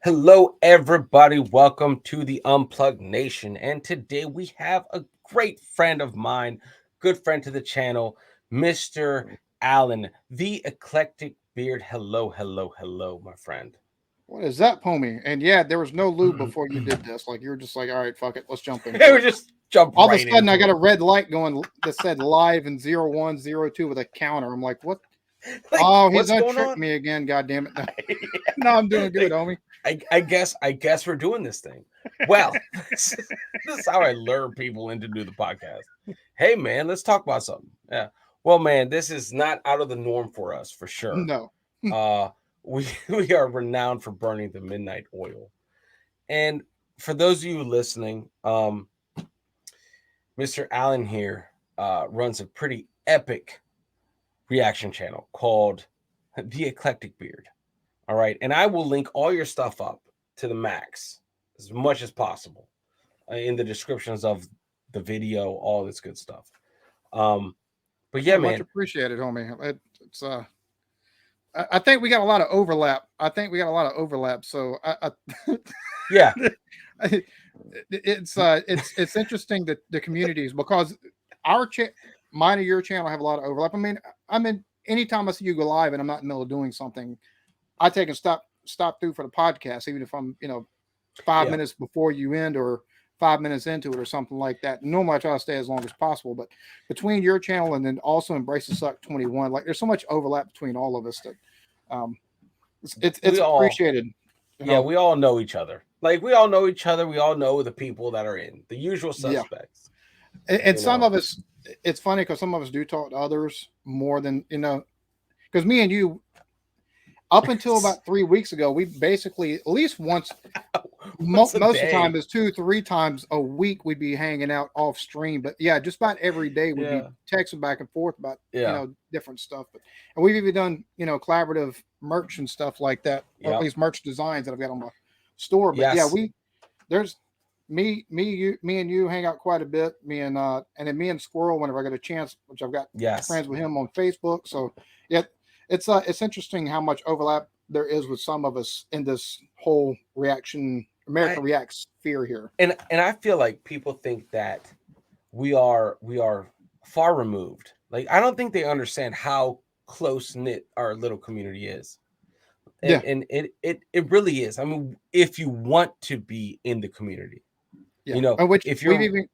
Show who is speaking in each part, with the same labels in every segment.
Speaker 1: Hello, everybody. Welcome to the Unplugged Nation. And today we have a great friend of mine, good friend to the channel, Mr. Allan, the eclectic beard. Hello, hello, hello, my friend.
Speaker 2: What is that, homie? And yeah, there was no lube before you did this. Like you were just like, all right, fuck it, let's jump into
Speaker 1: we
Speaker 2: it.
Speaker 1: just jump
Speaker 2: All of a
Speaker 1: right
Speaker 2: sudden, I
Speaker 1: into
Speaker 2: got
Speaker 1: it.
Speaker 2: a red light going that said live and 0102 with a counter. I'm like, what?
Speaker 1: Like,
Speaker 2: Oh, he's
Speaker 1: what's
Speaker 2: gonna
Speaker 1: going
Speaker 2: trick
Speaker 1: on?
Speaker 2: me again. God damn it! No, no, I'm doing good,
Speaker 1: Like,
Speaker 2: homie.
Speaker 1: I guess we're doing this thing. Well, this is how I lure people in to do the podcast. Hey, man, let's talk about something. Yeah. Well, man, this is not out of the norm for us, for sure.
Speaker 2: No,
Speaker 1: Uh, we we are renowned for burning the midnight oil. And for those of you listening, Mr. Allan here runs a pretty epic reaction channel called The Eclectic Beard. All right. And I will link all your stuff up to the max as much as possible in the descriptions of the video, all this good stuff. Um, but yeah,
Speaker 2: oh, much
Speaker 1: man.
Speaker 2: appreciated, homie. I think we got a lot of overlap. I think we got a lot of overlap. So
Speaker 1: Yeah.
Speaker 2: I it's interesting that the communities because our mine and your channel have a lot of overlap. I mean, anytime I see you go live and I'm not in the middle of doing something, I take and stop through for the podcast, even if I'm 5
Speaker 1: Yeah.
Speaker 2: minutes before you end or 5 minutes into it or something like that. Normally, I try to stay as long as possible, but between your channel and then also Embrace the Suck 21, like there's so much overlap between all of us that um, it's
Speaker 1: We all,
Speaker 2: appreciated. You
Speaker 1: yeah,
Speaker 2: know,
Speaker 1: we all know each other. Like, we all know each other. We all know the people that are in the usual
Speaker 2: yeah.
Speaker 1: suspects,
Speaker 2: And
Speaker 1: you
Speaker 2: some
Speaker 1: know.
Speaker 2: of us, it's funny because some of us do talk to others more than because me and you, up until about 3 weeks ago, we basically at least once,
Speaker 1: What's a
Speaker 2: most of the time
Speaker 1: day?
Speaker 2: is 2 3 times a week we'd be hanging out off stream. But yeah, just about every day we'd be
Speaker 1: Yeah.
Speaker 2: texting back and forth about
Speaker 1: Yeah.
Speaker 2: different stuff. But and we've even done collaborative merch and stuff like that, or at
Speaker 1: Yep.
Speaker 2: least merch designs that I've got on my store. But yeah,
Speaker 1: Yes.
Speaker 2: there's me and you hang out quite a bit. And then me and Squirrel whenever I get a chance, which I've got
Speaker 1: Yes.
Speaker 2: friends with him on Facebook. So yeah, it's interesting how much overlap there is with some of us in this whole reaction
Speaker 1: I
Speaker 2: American Reacts sphere here.
Speaker 1: and I feel like people think that we are far removed. Like, I don't think they understand how close knit our little community is. And
Speaker 2: Yeah,
Speaker 1: it really is. I mean, if you want to be in the community,
Speaker 2: yeah. Which
Speaker 1: if
Speaker 2: we've
Speaker 1: you're
Speaker 2: even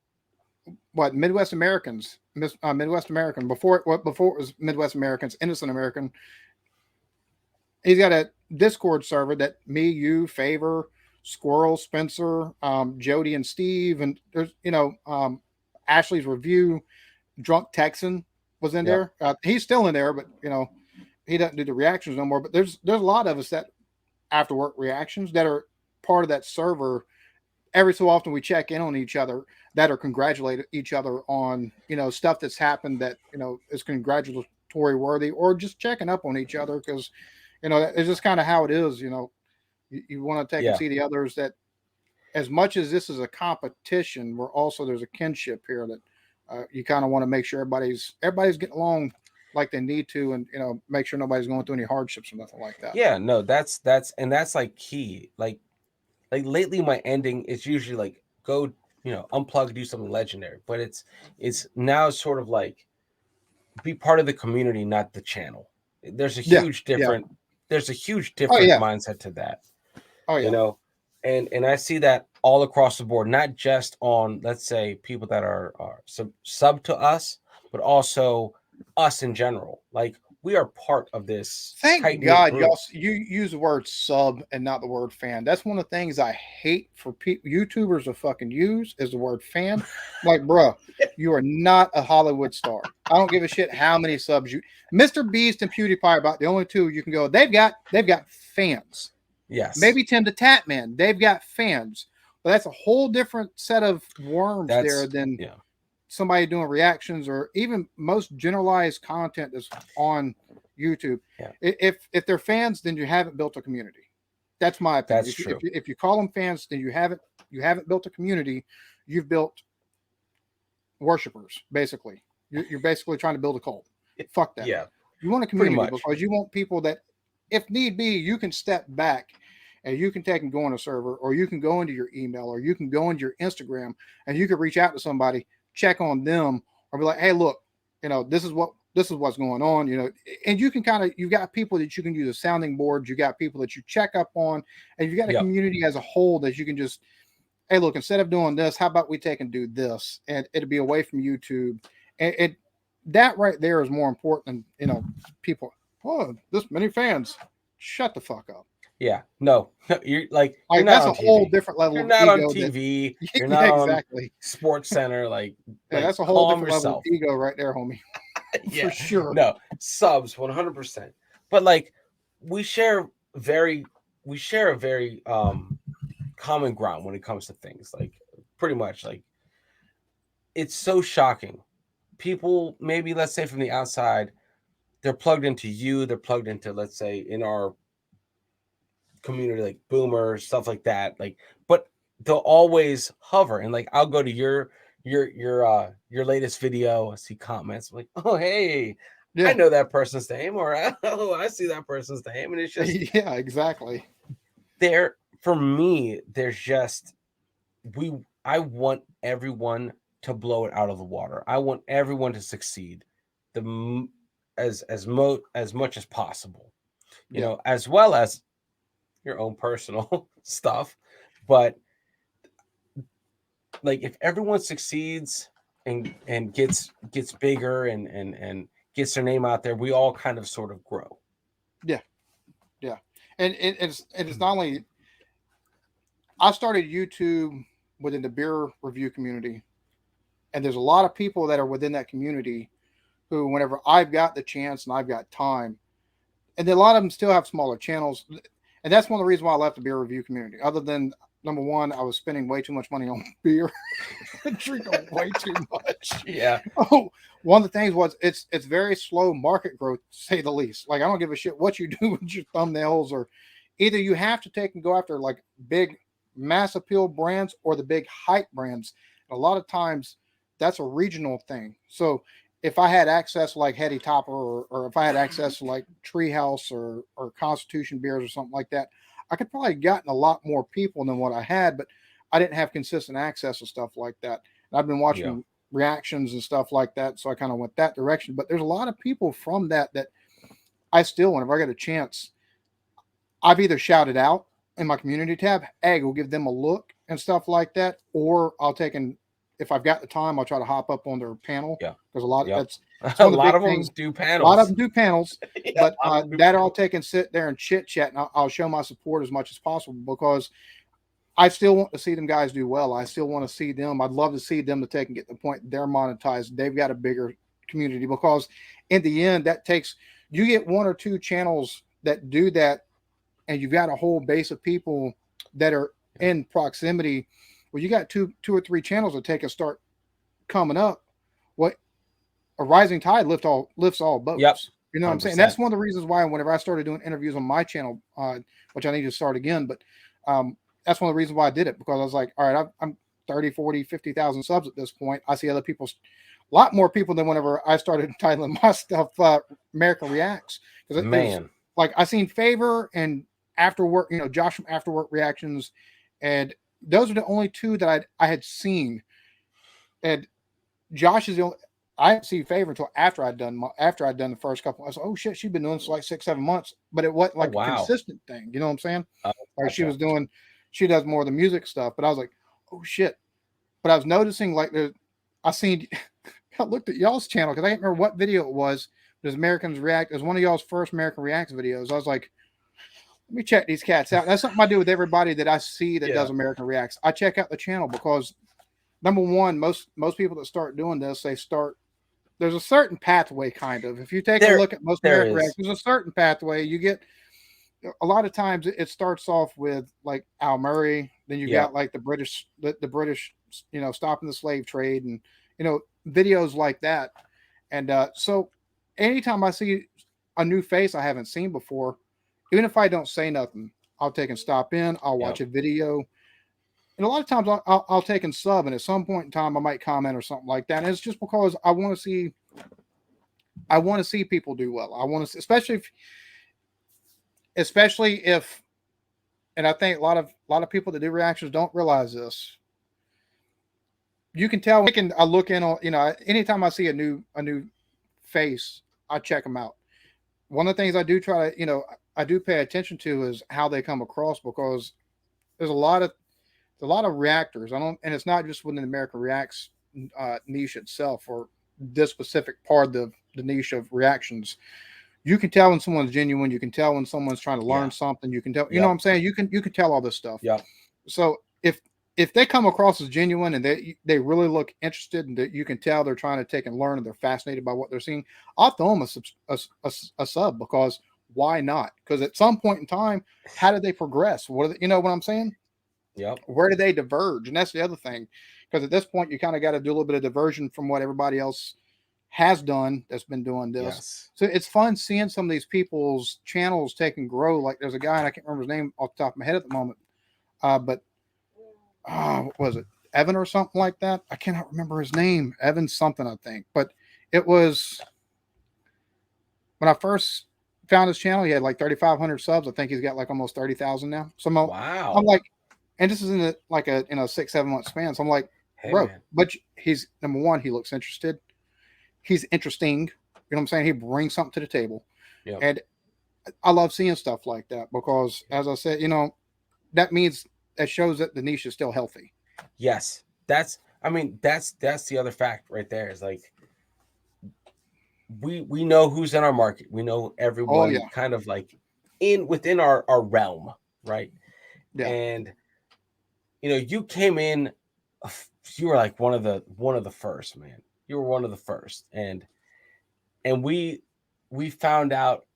Speaker 2: what Midwest Americans, Midwest American before it was Midwest Americans, Innocent American. He's got a Discord server that me, you, Favor, Squirrel, Spencer, Jody, and Steve, and there's Ashley's review. Drunk Texan was in
Speaker 1: yep,
Speaker 2: there. He's still in there, but he doesn't do the reactions no more. But there's a lot of us that after work reactions that are part of that server. Every so often we check in on each other that are congratulate each other on stuff that's happened that is congratulatory worthy, or just checking up on each other because it's just kind of how it is. You want to take and
Speaker 1: yeah.
Speaker 2: see the others that as much as this is a competition, we're also there's a kinship here that you kind of want to make sure everybody's getting along like they need to, and make sure nobody's going through any hardships or nothing like that.
Speaker 1: Yeah, no, that's like key. Like lately my ending is usually like go, unplug, do something legendary. But it's now sort of like be part of the community, not the channel. There's a
Speaker 2: Yeah,
Speaker 1: huge
Speaker 2: yeah.
Speaker 1: different there's a huge
Speaker 2: Oh
Speaker 1: different
Speaker 2: yeah,
Speaker 1: mindset to that,
Speaker 2: oh
Speaker 1: you
Speaker 2: yeah,
Speaker 1: know. And I see that all across the board, not just on, let's say, people that are sub to us, but also us in general. Like, we are part of this tight
Speaker 2: thank
Speaker 1: knit
Speaker 2: God
Speaker 1: group.
Speaker 2: you use the word sub and not the word fan. That's one of the things I hate for YouTubers to fucking use is the word fan. I'm like, bruh, you are not a Hollywood star. I don't give a shit how many subs you. Mr. Beast and PewDiePie are about the only two you can go. They've got fans.
Speaker 1: Yes.
Speaker 2: Maybe Tim the Tatman, they've got fans, but that's a whole different set of worms there
Speaker 1: That's
Speaker 2: than
Speaker 1: yeah.
Speaker 2: somebody doing reactions or even most generalized content that's on YouTube.
Speaker 1: Yeah.
Speaker 2: If they're fans, then you haven't built a community. That's my opinion.
Speaker 1: That's true.
Speaker 2: If you call them fans, then you haven't built a community. You've built worshipers, basically. You're basically trying to build a cult. Fuck that.
Speaker 1: Yeah,
Speaker 2: You want a
Speaker 1: pretty
Speaker 2: community
Speaker 1: much.
Speaker 2: because you want people that, if need be, you can step back and you can take and go on a server, or you can go into your email, or you can go into your Instagram, and you can reach out to somebody, check on them, or be like, hey, look, this is what's going on, and you can you've got people that you can use as sounding boards, you got people that you check up on, and you've got a
Speaker 1: Yep.
Speaker 2: community as a whole that you can just, hey, look, instead of doing this, how about we take and do this, and it'll be away from YouTube, and that right there is more important than people. Oh, this many fans. Shut the fuck up.
Speaker 1: Yeah. No. You're
Speaker 2: Like
Speaker 1: not
Speaker 2: that's
Speaker 1: on
Speaker 2: a whole
Speaker 1: TV.
Speaker 2: different level
Speaker 1: You're
Speaker 2: of
Speaker 1: not on
Speaker 2: ego. That
Speaker 1: TV. You're
Speaker 2: yeah,
Speaker 1: not on
Speaker 2: exactly.
Speaker 1: Sports Center. Like
Speaker 2: Yeah, that's a whole
Speaker 1: calm
Speaker 2: different level of
Speaker 1: yourself.
Speaker 2: ego right there, homie. For
Speaker 1: Yeah.
Speaker 2: sure.
Speaker 1: No. Subs 100%. But like we share very a very common ground when it comes to things. Like pretty much like it's so shocking. People maybe, let's say, from the outside, they're plugged into you, they're plugged into, let's say, in our community, like boomers, stuff like that. Like, but they'll always hover, and like I'll go to your latest video, I see comments like, oh hey, I
Speaker 2: Yeah.
Speaker 1: know that person's name, or oh, I see that person's name. And it's just
Speaker 2: Yeah, exactly.
Speaker 1: there for me, there's just I want everyone to blow it out of the water. I want everyone to succeed as much as possible,
Speaker 2: Yeah.
Speaker 1: as well as your own personal stuff. But like if everyone succeeds and gets bigger and gets their name out there, we all kind of sort of grow.
Speaker 2: Yeah. Yeah. And it's not only I started YouTube within the beer review community, and there's a lot of people that are within that community who, whenever I've got the chance and I've got time, and then a lot of them still have smaller channels, and that's one of the reasons why I left the beer review community. Other than number one, I was spending way too much money on beer, drinking way too much.
Speaker 1: Yeah.
Speaker 2: Oh, one of the things was it's very slow market growth, to say the least. Like I don't give a shit what you do with your thumbnails, or either you have to take and go after like big mass appeal brands or the big hype brands. And a lot of times that's a regional thing. So if I had access to like Heady Topper, or if I had access to like Treehouse or Constitution beers or something like that, I could probably gotten a lot more people than what I had, but I didn't have consistent access to stuff like that. And I've been
Speaker 1: Yeah.
Speaker 2: watching reactions and stuff like that, so I kind of went that direction. But there's a lot of people from that I still, whenever I get a chance, I've either shouted out in my community tab, hey, we'll give them a look and stuff like that, or I'll take and if I've got the time, I'll try to hop up on their panel,
Speaker 1: Yeah.
Speaker 2: because a lot
Speaker 1: Yep.
Speaker 2: that's
Speaker 1: A
Speaker 2: one of the
Speaker 1: lot
Speaker 2: big
Speaker 1: of them
Speaker 2: things.
Speaker 1: do
Speaker 2: A lot of
Speaker 1: panels.
Speaker 2: them do panels,
Speaker 1: Yeah,
Speaker 2: but
Speaker 1: a lot of them do
Speaker 2: that I'll
Speaker 1: panels.
Speaker 2: take and sit there and chit chat, and I'll show my support as much as possible, because I still want to see them guys do well. I still want to see them. I'd love to see them to take and get the point they're monetized. They've got a bigger community, because in the end, that takes you get one or two channels that do that, and you've got a whole base of people that are in proximity. Well, you got two or three channels that take and start coming up. What a rising tide lifts all
Speaker 1: Yep.
Speaker 2: boats. You know what I'm saying?
Speaker 1: 100%.
Speaker 2: That's one of the reasons why whenever I started doing interviews on my channel, which I need to start again, but that's one of the reasons why I did it, because I was like, all right, I'm 30, 40, 50,000 subs at this point. I see other people's a lot more people than whenever I started titling my stuff America Reacts, because it was
Speaker 1: Man.
Speaker 2: like I seen Favor and After Work, Josh from After Work Reactions, and those are the only two that I had seen. And Josh is the only I didn't see Favor until after I'd done the first couple. I was like, oh shit, she's been doing this for like 6-7 months, but it wasn't
Speaker 1: Oh
Speaker 2: like a
Speaker 1: wow.
Speaker 2: consistent thing. You know what I'm saying?
Speaker 1: Oh,
Speaker 2: Like
Speaker 1: gotcha.
Speaker 2: she does more of the music stuff. But I was like, oh shit. But I was noticing like I seen I looked at y'all's channel because I can't remember what video it was. It was Americans React. It was one of y'all's first American Reacts videos. I was like, let me check these cats out. And that's something I do with everybody that I see that does American Reacts. I check out the channel, because number one, most people that start doing this, there's a certain pathway, kind of. If you take a look at most
Speaker 1: there
Speaker 2: American
Speaker 1: is.
Speaker 2: Reacts, there's a certain pathway. You get a lot of times it starts off with like Al Murray, then you got like the British, stopping the slave trade, and videos like that. And so anytime I see a new face I haven't seen before, even if I don't say nothing, I'll take and stop in. I'll watch a video, and a lot of times I'll take and sub, and at some point in time I might comment or something like that. And it's just because I want to see people do well. I want to see, especially if and I think a lot of people that do reactions don't realize this. You can tell. I look in on, anytime I see a new face, I check them out. One of the things I do try to, I do pay attention to is how they come across, because there's a lot of reactors. I don't, and it's not just within the American Reacts niche itself, or this specific part of the niche of reactions. You can tell when someone's genuine. You can tell when someone's trying to learn
Speaker 1: Yeah.
Speaker 2: something. You can tell, you know what
Speaker 1: Yep.
Speaker 2: I'm saying? You can tell all this stuff.
Speaker 1: Yep.
Speaker 2: So if they come across as genuine and they really look interested, and that you can tell they're trying to take and learn, and they're fascinated by what they're seeing, I'll throw them a sub, because why not? Because at some point in time, how did they progress? You know what I'm saying?
Speaker 1: Yep.
Speaker 2: Where do they diverge? And that's the other thing, because at this point you kind of got to do a little bit of diversion from what everybody else has done that's been doing this.
Speaker 1: Yes.
Speaker 2: So it's fun seeing some of these people's channels take and grow. Like there's a guy, and I can't remember his name off the top of my head at the moment, but what was it, Evan or something like that? I cannot remember his name. Evan something, I think. But it was when I first found his channel. He had like 3,500 subs. I think he's got like almost 30,000 now. So I'm
Speaker 1: Wow.
Speaker 2: like, and this is in like a 6-7 month span. So I'm like,
Speaker 1: Hey,
Speaker 2: bro,
Speaker 1: man.
Speaker 2: but he's number one. He looks interested. He's interesting. You know what I'm saying? He brings something to the table,
Speaker 1: Yep.
Speaker 2: and I love seeing stuff like that, because, as I said, that means that shows that the niche is still healthy.
Speaker 1: Yes. That's the other fact right there, is like we know who's in our market. We know
Speaker 2: Oh
Speaker 1: everyone
Speaker 2: yeah,
Speaker 1: kind of like within our realm, right?
Speaker 2: yeah,
Speaker 1: And you came in, you were like one of the first, man. You were one of the first, and we found out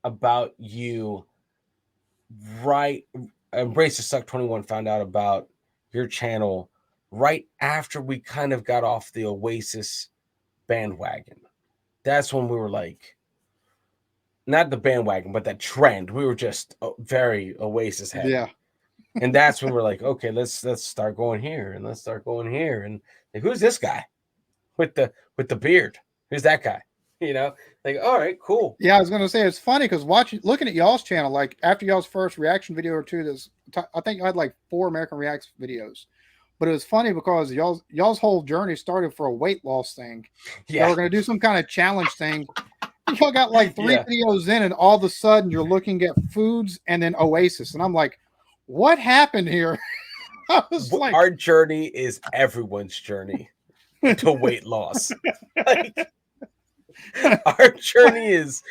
Speaker 1: about you, right. Embrace the Suck 21 found out about your channel right after we kind of got off the Oasis bandwagon. That's when we were like, not the bandwagon, but that trend. We were just very Oasis heavy.
Speaker 2: yeah.
Speaker 1: And that's when we're like, okay, let's start going here, and let's start going here. And like, who's this guy with the beard? Who's that guy? Like, all right, cool.
Speaker 2: Yeah, I was gonna say, it's funny because looking at y'all's channel, like after y'all's first reaction video or two, I think I had like 4 American Reacts videos, but it was funny because y'all's whole journey started for a weight loss thing. Y'all
Speaker 1: Yeah.
Speaker 2: were gonna do some kind of challenge thing. Y'all got like three
Speaker 1: Yeah.
Speaker 2: videos in, and all of a sudden you're looking at foods and then Oasis, and I'm like, what happened here? I was like,
Speaker 1: Our journey is everyone's journey to weight loss. Like, our journey is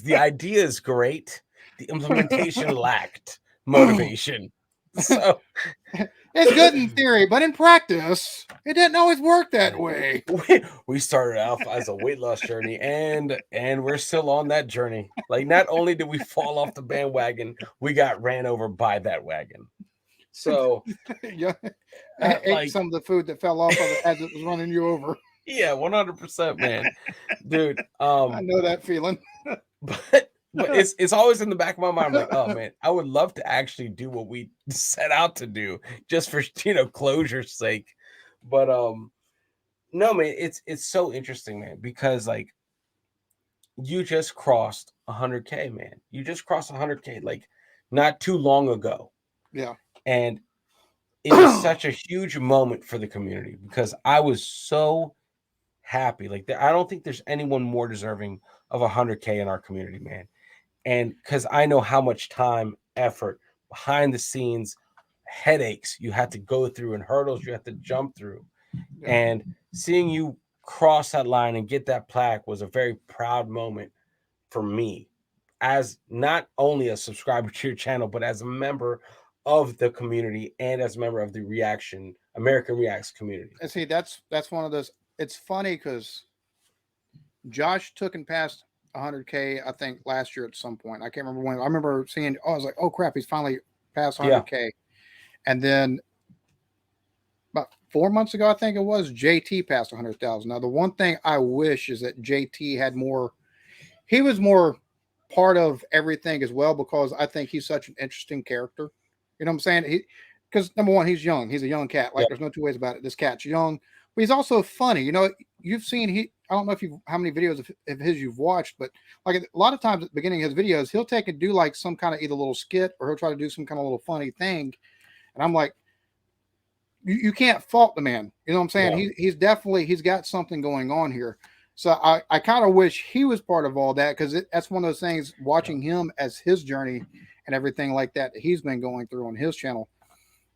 Speaker 1: the idea is great. The implementation lacked motivation. So
Speaker 2: it's good in theory, but in practice, it didn't always work that way.
Speaker 1: we started off as a weight loss journey, and we're still on that journey. Like, not only did we fall off the bandwagon, we got ran over by that wagon. So
Speaker 2: Yeah, I ate
Speaker 1: like,
Speaker 2: some of the food that fell off of it as it was running you over.
Speaker 1: yeah, 100%, man. Dude,
Speaker 2: I know that feeling.
Speaker 1: but it's always in the back of my mind. I'm like, oh man, I would love to actually do what we set out to do, just for closure's sake. But no, man, it's so interesting, man, because like, you just crossed 100K, man. You just crossed 100K like not too long ago.
Speaker 2: Yeah.
Speaker 1: And it was such a huge moment for the community, because I was so happy. Like, I don't think there's anyone more deserving of 100K in our community, man. And because I know how much time, effort, behind the scenes, headaches you had to go through, and hurdles you had to jump through.
Speaker 2: Yeah.
Speaker 1: And seeing you cross that line and get that plaque was a very proud moment for me, as not only a subscriber to your channel, but as a member of the community, and as a member of the American Reacts community.
Speaker 2: And see, that's one of those. It's funny because Josh took and passed 100K, I think, last year at some point. I can't remember when. I remember seeing, I was like, oh crap, he's finally passed 100K. And then about 4 months ago, I think it was, JT passed 100,000. Now, the one thing I wish is that JT had more, he was more part of everything as well, because I think he's such an interesting character. You know what I'm saying? Because number one, he's young. He's a young cat. Like, there's no two ways about it. This cat's young, but he's also funny. You've seen I don't know if you how many videos of his you've watched, but like a lot of times at the beginning of his videos, he'll take and do like some kind of either little skit or he'll try to do some kind of little funny thing. And I'm like, you can't fault the man. You know what I'm saying?
Speaker 1: Yeah.
Speaker 2: He's definitely he's got something going on here. So I kind of wish he was part of all that because that's one of those things. Watching him as his journey and everything like that he's been going through on his channel.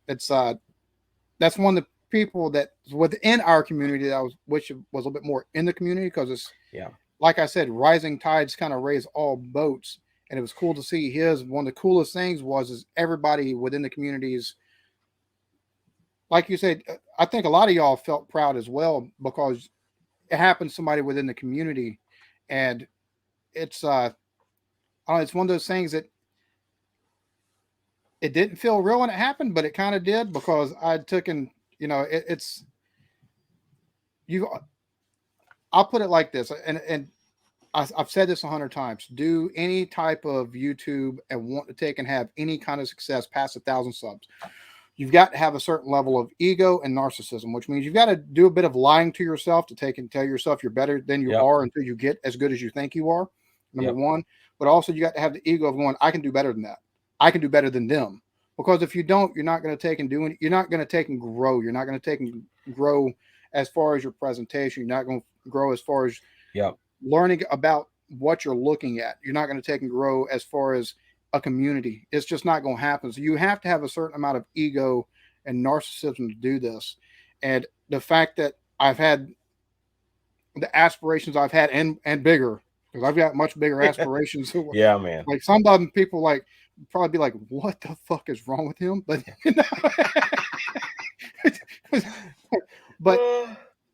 Speaker 2: It's that's one of the people that within our community that I wish was a little bit more in the community because it's like I said, rising tides kind of raise all boats, and it was cool to see his. One of the coolest things was is everybody within the communities. Like you said, I think a lot of y'all felt proud as well because it happened to somebody within the community, and it's I don't know, it's one of those things that it didn't feel real when it happened, but it kind of did because I took and it's you. I'll put it like this, and I've said this 100 times. Do any type of YouTube and want to take and have any kind of success past 1,000 subs, you've got to have a certain level of ego and narcissism, which means you've got to do a bit of lying to yourself to take and tell yourself you're better than you are until you get as good as you think you are. Number one, but also you got to have the ego of going, I can do better than that. I can do better than them. Because if you don't, you're not going to take and do it. You're not going to take and grow. You're not going to take and grow as far as your presentation. You're not going to grow as far as learning about what you're looking at. You're not going to take and grow as far as a community. It's just not going to happen. So you have to have a certain amount of ego and narcissism to do this. And the fact that I've had the aspirations I've had and bigger, because I've got much bigger aspirations.
Speaker 1: Yeah, man.
Speaker 2: Like some of them people like probably be like, what the fuck is wrong with him? But but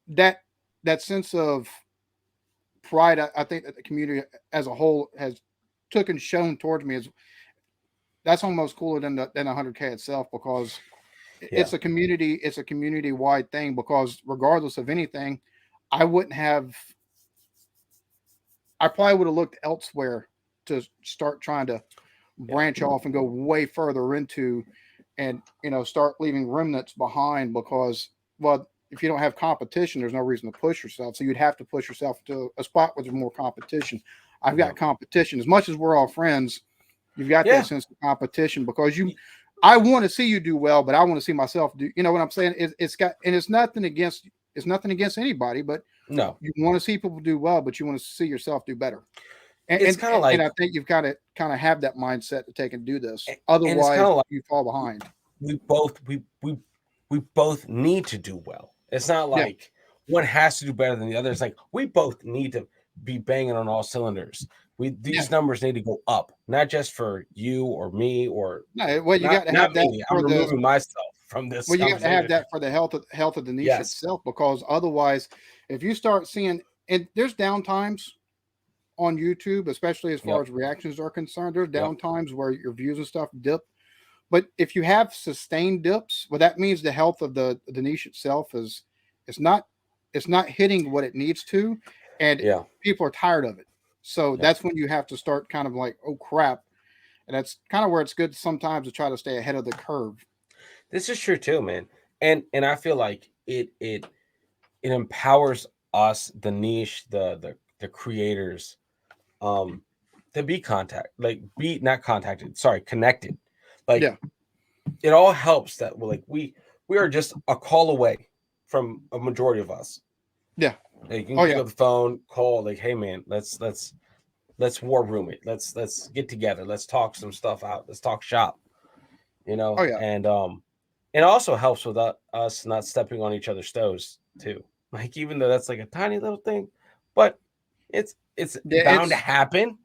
Speaker 2: that sense of pride, I think that the community as a whole has took and shown towards me is that's almost cooler than 100K itself because it's a community wide thing. Because regardless of anything, I probably would have looked elsewhere to start trying to branch off and go way further into and start leaving remnants behind because if you don't have competition there's no reason to push yourself, so you'd have to push yourself to a spot where there's more competition. I've got competition as much as we're all friends. You've got that sense of competition because I want to see you do well, but I want to see myself do, you know what I'm saying? It's nothing against anybody, but
Speaker 1: no,
Speaker 2: you want to see people do well, but you want to see yourself do better. And
Speaker 1: it's kind of like,
Speaker 2: and I think you've got to kind of have that mindset to take and do this. Otherwise, you fall behind.
Speaker 1: We both need to do well. It's not like one has to do better than the other. It's like we both need to be banging on all cylinders. These numbers need to go up, not just for you or me or
Speaker 2: no. Well, you got to have that.
Speaker 1: I'm removing myself from this.
Speaker 2: Well, you got to have that for the health of the niche itself, because otherwise, if you start seeing, and there's downtimes on YouTube, especially as far as reactions are concerned, there's downtimes where your views and stuff dip. But if you have sustained dips, well, that means the health of the niche itself is it's not hitting what it needs to, and people are tired of it. So that's when you have to start kind of like, oh crap, and that's kind of where it's good sometimes to try to stay ahead of the curve.
Speaker 1: This is true too, man, and I feel like it empowers us, the niche, the creators, to be connected. Like it all helps that we are just a call away from a majority of us.
Speaker 2: Yeah.
Speaker 1: Like you can pick up the phone, call, like, hey man, let's war room it. Let's get together. Let's talk some stuff out. Let's talk shop. And it also helps with us not stepping on each other's toes too. Like even though that's like a tiny little thing, but it's bound to happen.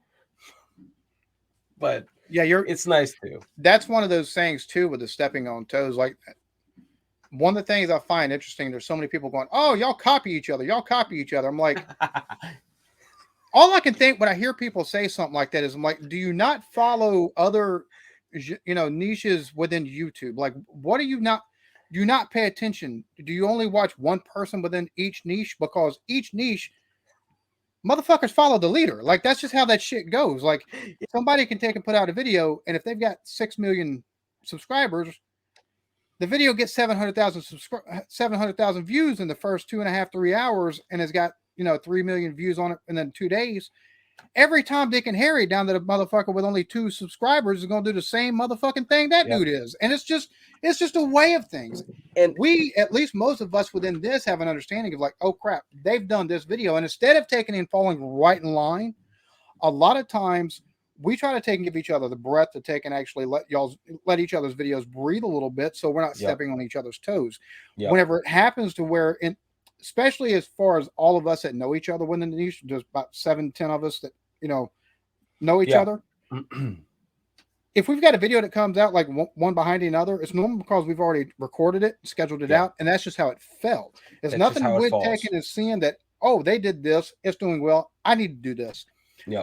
Speaker 1: But it's nice too.
Speaker 2: That's one of those things too with the stepping on toes. Like one of the things I find interesting, there's so many people going, "Oh, y'all copy each other. Y'all copy each other." I'm like, all I can think when I hear people say something like that is, I'm like, do you not follow other, niches within YouTube? Like, what do you not pay attention? Do you only watch one person within each niche? Because each niche, motherfuckers follow the leader. Like, that's just how that shit goes. Like, somebody can take and put out a video, and if they've got 6 million subscribers, the video gets 700,000 views in the first 2.5-3 hours, and has got 3 million views on it, and then 2 days. Every Tom, Dick, and Harry down to the motherfucker with only 2 subscribers is going to do the same motherfucking thing that dude is, and it's just a way of things.
Speaker 1: And
Speaker 2: we, at least most of us within this, have an understanding of like, oh crap, they've done this video, and instead of taking and falling right in line, a lot of times we try to take and give each other the breath to take and actually let each other's videos breathe a little bit, so we're not stepping on each other's toes. Whenever it happens to where, especially as far as all of us that know each other within the niche, there's about 7-10 of us that know each other. If we've got a video that comes out like one behind another, it's normal because we've already recorded it, scheduled it out, and that's just how it fell. It's nothing with taking and seeing that, oh, they did this, it's doing well, I need to do this.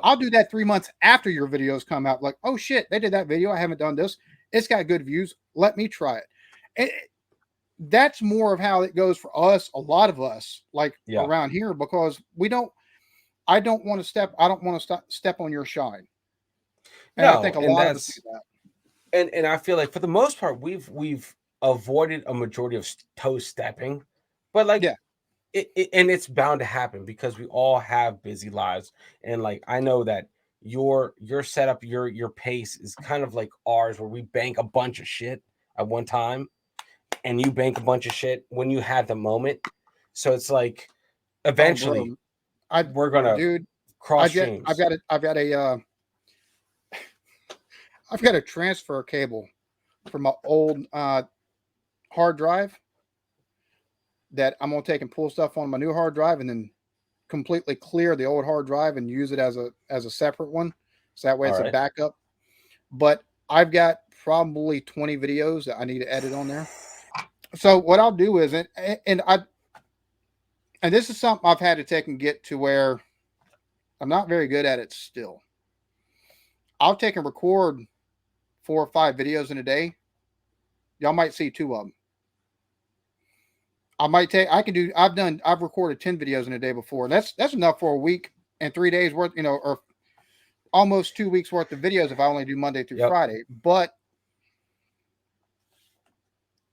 Speaker 2: I'll do that 3 months after your videos come out. Like, oh shit, they did that video, I haven't done this, it's got good views, let me try it. That's more of how it goes for us, a lot of us, like around here, because I don't want to step on your shine. And I think a lot of us do that.
Speaker 1: And I feel like for the most part, we've avoided a majority of toe stepping, but like, and it's bound to happen because we all have busy lives. And like, I know that your setup, your pace is kind of like ours, where we bank a bunch of shit at one time, and you bank a bunch of shit when you have the moment. So it's like, eventually, we're gonna cross streams.
Speaker 2: I've got a transfer cable from my old hard drive that I'm gonna take and pull stuff on my new hard drive, and then completely clear the old hard drive and use it as a separate one, so that way it's a backup. But I've got probably 20 videos that I need to edit on there. So what I'll do is, and this is something I've had to take and get to where I'm not very good at it still. I'll take and record 4 or 5 videos in a day. Y'all might see 2 of them. I've recorded 10 videos in a day before. That's enough for a week and 3 days worth, or almost 2 weeks worth of videos if I only do Monday through Friday. But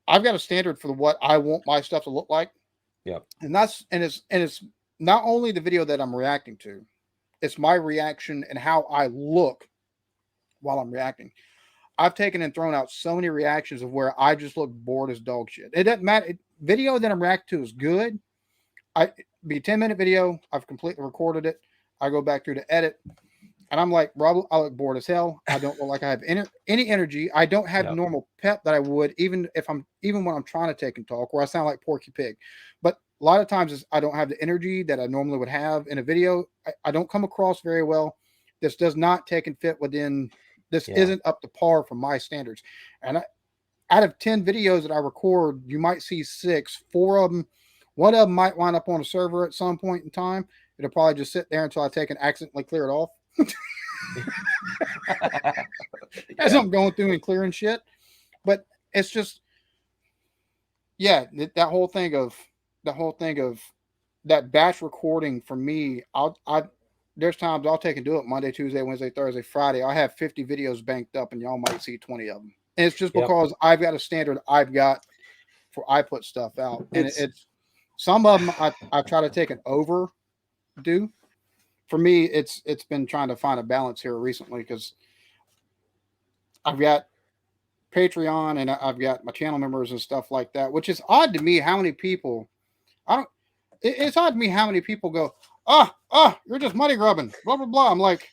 Speaker 2: I've got a standard for what I want my stuff to look like. And it's not only the video that I'm reacting to, it's my reaction and how I look while I'm reacting. I've taken and thrown out so many reactions of where I just look bored as dog shit. It doesn't matter. Video that I'm reacting to is good. Be a 10-minute video. I've completely recorded it. I go back through to edit, and I'm like, Rob, I look bored as hell. I don't look like I have any energy. I don't have the normal pep that I would, even when I'm trying to take and talk, where I sound like Porky Pig. But a lot of times I don't have the energy that I normally would have in a video. I don't come across very well. This does not take and fit within. This isn't up to par for my standards. And out of 10 videos that I record, you might see 6. 4 of them, one of them might wind up on a server at some point in time. It'll probably just sit there until I take and accidentally clear it off. As I'm going through and clearing shit. But it's just, that whole thing of that batch recording for me, there's times I'll take and do it Monday, Tuesday, Wednesday, Thursday, Friday. I have 50 videos banked up, and y'all might see 20 of them. And it's just because I've got a standard I've got for I put stuff out. And it's some of them I try to take an overdo. For me, it's been trying to find a balance here recently, because I've got Patreon and I've got my channel members and stuff like that, which is odd to me how many people it's odd to me how many people go, you're just money grubbing, blah blah blah. I'm like,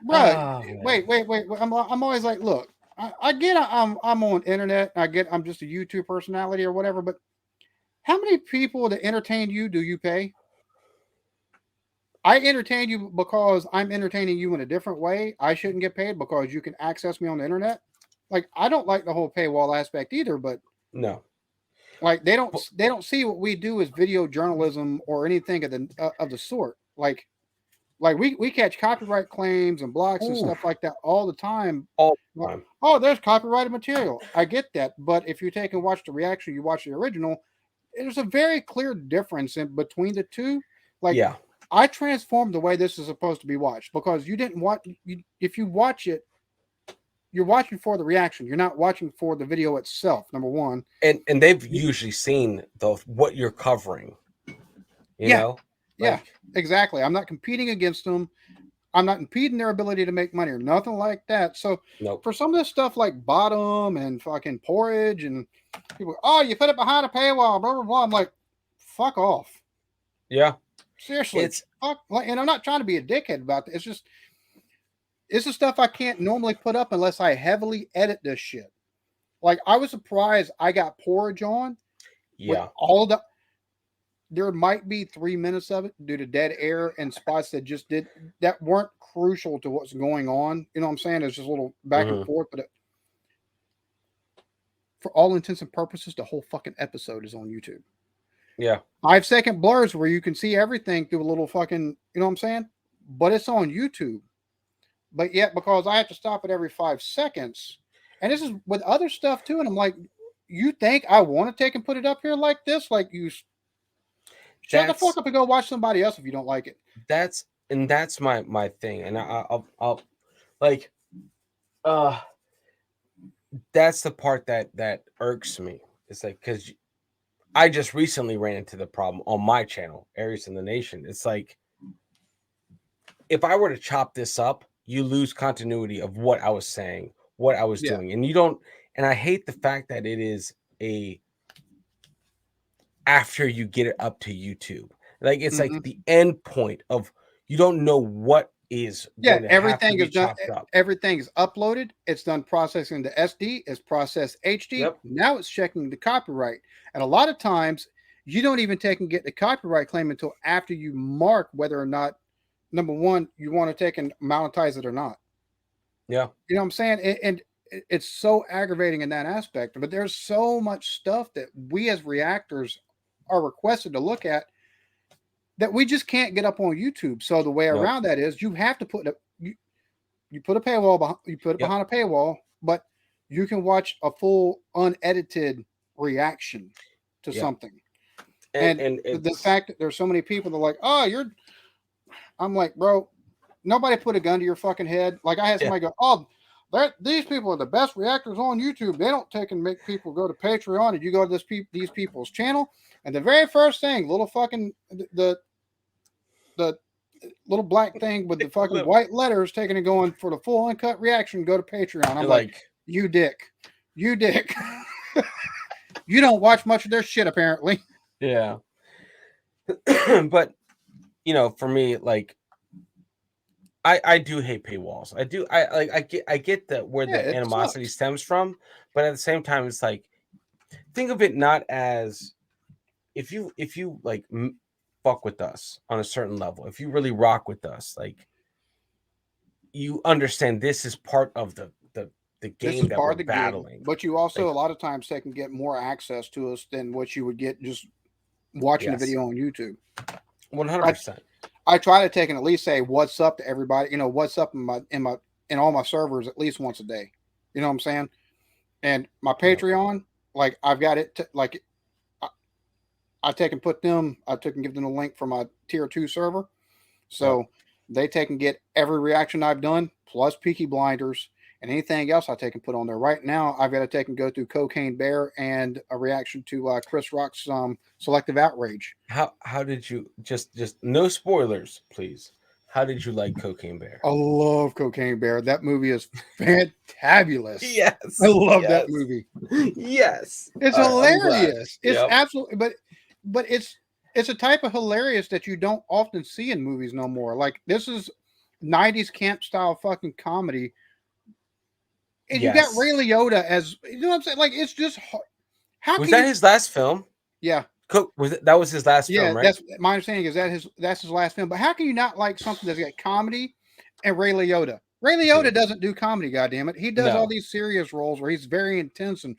Speaker 2: bro, wait. I'm always like, look, I get I'm on internet, I get I'm just a YouTube personality or whatever, but how many people that entertain you do you pay? I entertain you because I'm entertaining you in a different way. I shouldn't get paid because you can access me on the internet. Like, I don't like the whole paywall aspect either, but
Speaker 1: no.
Speaker 2: Like, they don't see what we do as video journalism or anything of the sort. Like we catch copyright claims and blocks and stuff like that all the time.
Speaker 1: All the time.
Speaker 2: Oh, there's copyrighted material. I get that, but if you take and watch the reaction, you watch the original, there's a very clear difference in between the two. Like, I transformed the way this is supposed to be watched, because you didn't watch. If you watch it, you're watching for the reaction. You're not watching for the video itself. Number one,
Speaker 1: and they've usually seen what you're covering.
Speaker 2: Yeah.
Speaker 1: know,
Speaker 2: Yeah,
Speaker 1: like
Speaker 2: exactly. I'm not competing against them. I'm not impeding their ability to make money or nothing like that. So
Speaker 1: nope.
Speaker 2: for some of this stuff like bottom and fucking porridge and people, oh, you put it behind a paywall, blah blah blah. I'm like, fuck off.
Speaker 1: Yeah,
Speaker 2: Seriously,
Speaker 1: it's
Speaker 2: fuck. Like, and I'm not trying to be a dickhead about it. It's just it's the stuff I can't normally put up unless I heavily edit this shit. Like I was surprised I got porridge on with
Speaker 1: yeah.
Speaker 2: all the. There might be 3 minutes of it due to dead air and spots that just did that weren't crucial to what's going on. You know what I'm saying? It's just a little back and
Speaker 1: Hmm.
Speaker 2: forth, but for all intents and purposes, the whole fucking episode is on YouTube.
Speaker 1: Yeah,
Speaker 2: 5 second blurs where you can see everything through a little fucking, you know what I'm saying? But it's on YouTube. But yet, because I have to stop it every 5 seconds, and this is with other stuff too, and I'm like, you think I want to take and put it up here like this? Like you shut the fuck
Speaker 1: that's
Speaker 2: up and go watch somebody else if you don't like it.
Speaker 1: that's my thing, and I'll like uh that's the part that irks me. It's like because I just recently ran into the problem on my channel, Arias in the Nation. It's like if I were to chop this up, you lose continuity of what I was saying, what I was
Speaker 2: Yeah.
Speaker 1: doing, and you don't. And I hate the fact that it is a after you get it up to YouTube, like it's
Speaker 2: Mm-hmm.
Speaker 1: like the end point of you don't know what is
Speaker 2: Yeah,
Speaker 1: going to have to
Speaker 2: everything
Speaker 1: be
Speaker 2: is done.
Speaker 1: chopped up.
Speaker 2: Everything is uploaded. It's done processing the SD. It's processed HD.
Speaker 1: Yep.
Speaker 2: Now it's checking the copyright. And a lot of times, you don't even take and get the copyright claim until after you mark whether or not, number one, you want to take and monetize it or not.
Speaker 1: Yeah.
Speaker 2: You know what I'm saying? And it's so aggravating in that aspect. But there's so much stuff that we as reactors are requested to look at that we just can't get up on YouTube. So the way
Speaker 1: Nope.
Speaker 2: around that is you have to put you put a paywall behind, you put it
Speaker 1: Yep.
Speaker 2: behind a paywall, but you can watch a full unedited reaction to
Speaker 1: Yep.
Speaker 2: something.
Speaker 1: And
Speaker 2: And
Speaker 1: and
Speaker 2: the
Speaker 1: it's
Speaker 2: fact that there's so many people that are like, oh, I'm like, bro, nobody put a gun to your fucking head. Like I had
Speaker 1: yeah.
Speaker 2: somebody go, oh, these people are the best reactors on YouTube. They don't take and make people go to Patreon, and you go to these people's channel, and the very first thing, little fucking the little black thing with the fucking white letters taking and going for the full uncut reaction, go to Patreon. I'm
Speaker 1: You're
Speaker 2: like,
Speaker 1: like,
Speaker 2: you dick. You dick. You don't watch much of their shit, apparently.
Speaker 1: yeah. But for me, like I do hate paywalls. I do. I get that where
Speaker 2: Yeah,
Speaker 1: the
Speaker 2: it
Speaker 1: animosity
Speaker 2: sucks.
Speaker 1: stems from, but at the same time, it's like think of it not as if you like fuck with us on a certain level. If you really rock with us, like you understand this is part of the
Speaker 2: This
Speaker 1: game
Speaker 2: is
Speaker 1: that
Speaker 2: part
Speaker 1: we're
Speaker 2: of the gig,
Speaker 1: battling.
Speaker 2: but you also,
Speaker 1: Like
Speaker 2: a lot of times, they can get more access to us than what you would get just watching the
Speaker 1: yes,
Speaker 2: video on YouTube.
Speaker 1: one hundred
Speaker 2: I,
Speaker 1: percent.
Speaker 2: I try to take and at least say what's up to everybody, what's up in all my servers at least once a day. You know what I'm saying? And my
Speaker 1: Yep.
Speaker 2: Patreon, like I've got it like I take and put them, I took and give them a link for my tier 2 server.
Speaker 1: Yep.
Speaker 2: So they take and get every reaction I've done, plus Peaky Blinders, and anything else I take and put on there. Right now, I've got to take and go through Cocaine Bear and a reaction to Chris Rock's Selective Outrage.
Speaker 1: How did you just no spoilers, please? How did you like Cocaine Bear?
Speaker 2: I love Cocaine Bear. That movie is fantabulous. I
Speaker 1: Yes,
Speaker 2: love that
Speaker 1: yes,
Speaker 2: movie.
Speaker 1: yes.
Speaker 2: It's
Speaker 1: I'm glad.
Speaker 2: hilarious. It's
Speaker 1: Yep.
Speaker 2: absolutely, but it's a type of hilarious that you don't often see in movies no more. Like this is 90s camp style fucking comedy, and you got
Speaker 1: Yes.
Speaker 2: Ray Liotta as, you know what I'm saying? Like it's just how
Speaker 1: Was
Speaker 2: can
Speaker 1: that
Speaker 2: you?
Speaker 1: his last film?
Speaker 2: Yeah,
Speaker 1: That was his last
Speaker 2: yeah.
Speaker 1: film, right?
Speaker 2: That's my understanding. Is that's his last film? But how can you not like something that's got comedy and Ray Liotta? Ray Liotta
Speaker 1: Dude.
Speaker 2: doesn't do comedy. Goddamn it, he does all
Speaker 1: No.
Speaker 2: these serious roles where he's very intense
Speaker 1: Yep.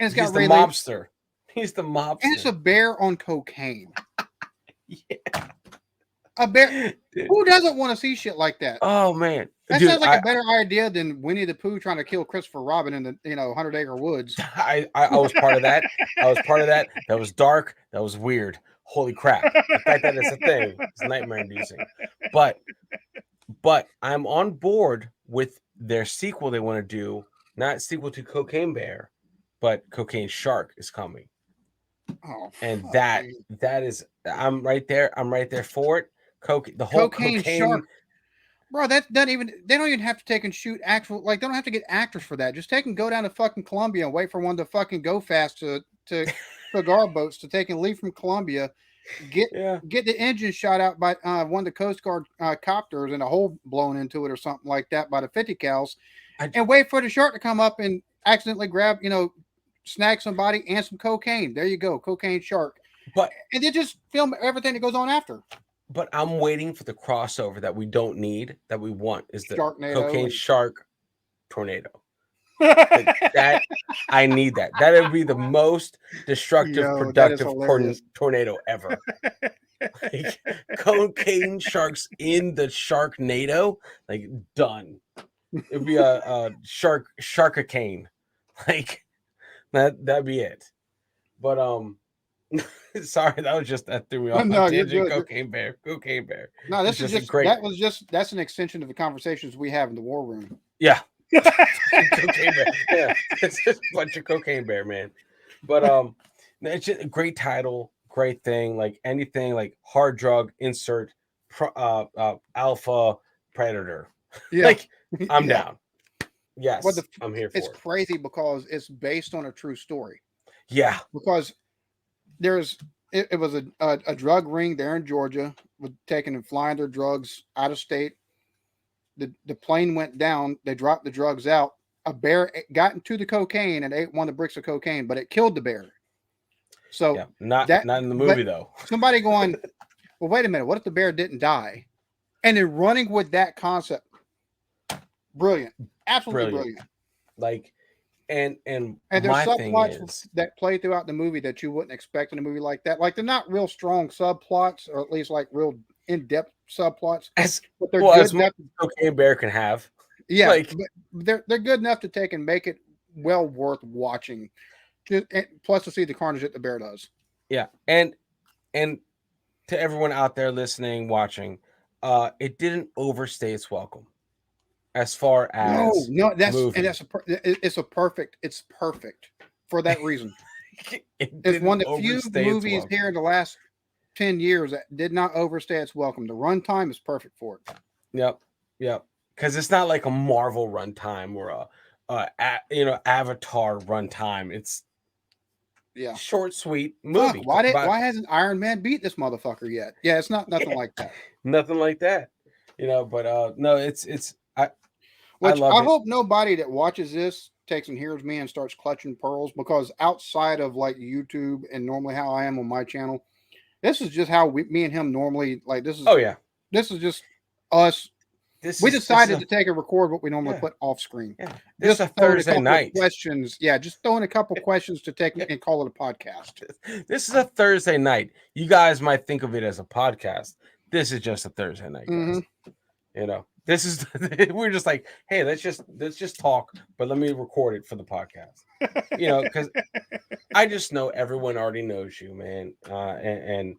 Speaker 2: and it's
Speaker 1: He's
Speaker 2: got
Speaker 1: the
Speaker 2: Ray Liotta,
Speaker 1: mobster. He's the
Speaker 2: and it's a
Speaker 1: mobster.
Speaker 2: bear on cocaine.
Speaker 1: Yeah.
Speaker 2: A bear.
Speaker 1: Dude.
Speaker 2: Who doesn't want to see shit like that?
Speaker 1: Oh man.
Speaker 2: That
Speaker 1: Dude,
Speaker 2: sounds like a better idea than Winnie the Pooh trying to kill Christopher Robin in the 100 Acre Woods.
Speaker 1: I was part of that. I was part of that. That was dark. That was weird. Holy crap. The fact that it's a thing is nightmare inducing. But I'm on board with their sequel they want to do, not sequel to Cocaine Bear, but Cocaine Shark is coming.
Speaker 2: Oh,
Speaker 1: and
Speaker 2: fuck,
Speaker 1: that
Speaker 2: dude.
Speaker 1: that is I'm right there. I'm right there for it. The whole
Speaker 2: Cocaine
Speaker 1: cocaine.
Speaker 2: shark. Bro, that doesn't even. They don't even have to take and shoot actual. Like, they don't have to get actors for that. Just take and go down to fucking Colombia and wait for one to fucking go fast to cigar boats to take and leave from Colombia. Get
Speaker 1: Yeah,
Speaker 2: get the engine shot out by one of the Coast Guard copters and a hole blown into it or something like that by the 50 cals,
Speaker 1: I
Speaker 2: and wait for the shark to come up and accidentally grab, snag somebody and some cocaine. There you go, cocaine shark,
Speaker 1: but
Speaker 2: and then just film everything that goes on after.
Speaker 1: I'm waiting for the crossover that we don't need, that we want, is the
Speaker 2: Sharknado
Speaker 1: cocaine
Speaker 2: and
Speaker 1: shark tornado. Like that, I need that. That would be the most destructive,
Speaker 2: yo, that is
Speaker 1: productive
Speaker 2: hilarious.
Speaker 1: tornado ever. Like cocaine sharks in the Sharknado, like done. It'd be a sharkacane, like that'd be it. But sorry, that threw me off on
Speaker 2: No, you're
Speaker 1: tangent.
Speaker 2: good.
Speaker 1: Cocaine bear.
Speaker 2: No,
Speaker 1: It's
Speaker 2: this is
Speaker 1: just a
Speaker 2: just
Speaker 1: great,
Speaker 2: that's an extension of the conversations we have in the war room.
Speaker 1: yeah. Cocaine bear, yeah. It's just a bunch of cocaine bear, man. But it's just a great title, great thing. Like anything, like hard drug insert, alpha predator.
Speaker 2: Yeah,
Speaker 1: Like I'm
Speaker 2: yeah.
Speaker 1: down. Yes, I'm here
Speaker 2: It's
Speaker 1: for it.
Speaker 2: crazy because it's based on a true story.
Speaker 1: Yeah,
Speaker 2: Because there's it was a drug ring there in Georgia, with taking and flying their drugs out of state. The plane went down. They dropped the drugs out. A bear got into the cocaine and ate one of the bricks of cocaine, but it killed the bear. So
Speaker 1: yeah. Not
Speaker 2: that,
Speaker 1: not in the
Speaker 2: but
Speaker 1: movie though.
Speaker 2: somebody going, well, wait a minute. What if the bear didn't die? And then running with that concept, brilliant, absolutely
Speaker 1: Brilliant.
Speaker 2: brilliant.
Speaker 1: Like and
Speaker 2: And there's
Speaker 1: my thing
Speaker 2: subplots
Speaker 1: is,
Speaker 2: that play throughout the movie that you wouldn't expect in a movie like that. Like, they're not real strong subplots, or at least like real in-depth subplots,
Speaker 1: as
Speaker 2: but they're
Speaker 1: well
Speaker 2: good
Speaker 1: as much
Speaker 2: enough.
Speaker 1: as cocaine bear can have.
Speaker 2: Yeah,
Speaker 1: Like
Speaker 2: but they're good enough to take and make it well worth watching. Plus, to see the carnage that the bear does.
Speaker 1: yeah, and to everyone out there listening, watching, it didn't overstay its welcome as far
Speaker 2: No,
Speaker 1: as
Speaker 2: no,
Speaker 1: movie.
Speaker 2: it's perfect for that reason.
Speaker 1: It
Speaker 2: It's
Speaker 1: didn't
Speaker 2: one of the few
Speaker 1: overstay its
Speaker 2: movies here
Speaker 1: welcome.
Speaker 2: in the last 10 years that did not overstay its welcome. The runtime is perfect for it.
Speaker 1: Yep, yep. Because it's not like a Marvel runtime or Avatar runtime. It's
Speaker 2: Yeah.
Speaker 1: short, sweet
Speaker 2: Fuck,
Speaker 1: movie. About
Speaker 2: why hasn't Iron Man beat this motherfucker yet? Yeah, it's not nothing like that.
Speaker 1: nothing like that, But no, it's I
Speaker 2: Which
Speaker 1: love
Speaker 2: I
Speaker 1: it.
Speaker 2: hope nobody that watches this takes and hears me and starts clutching pearls, because outside of like YouTube and normally how I am on my channel, this is just how me and him normally, like,
Speaker 1: Oh yeah,
Speaker 2: this is just us.
Speaker 1: this
Speaker 2: We
Speaker 1: is
Speaker 2: decided
Speaker 1: a
Speaker 2: to take and record what we normally
Speaker 1: yeah
Speaker 2: put off screen.
Speaker 1: yeah. This is
Speaker 2: Just
Speaker 1: a
Speaker 2: throwing a
Speaker 1: Thursday
Speaker 2: couple of
Speaker 1: night.
Speaker 2: questions. Yeah, just throwing a couple questions to take and call it a podcast.
Speaker 1: This is a Thursday night. You guys might think of it as a podcast. This is just a Thursday night,
Speaker 2: Mm-hmm.
Speaker 1: guys. This is we're just like, hey, let's just talk, but let me record it for the podcast. Because I just know everyone already knows you, man. And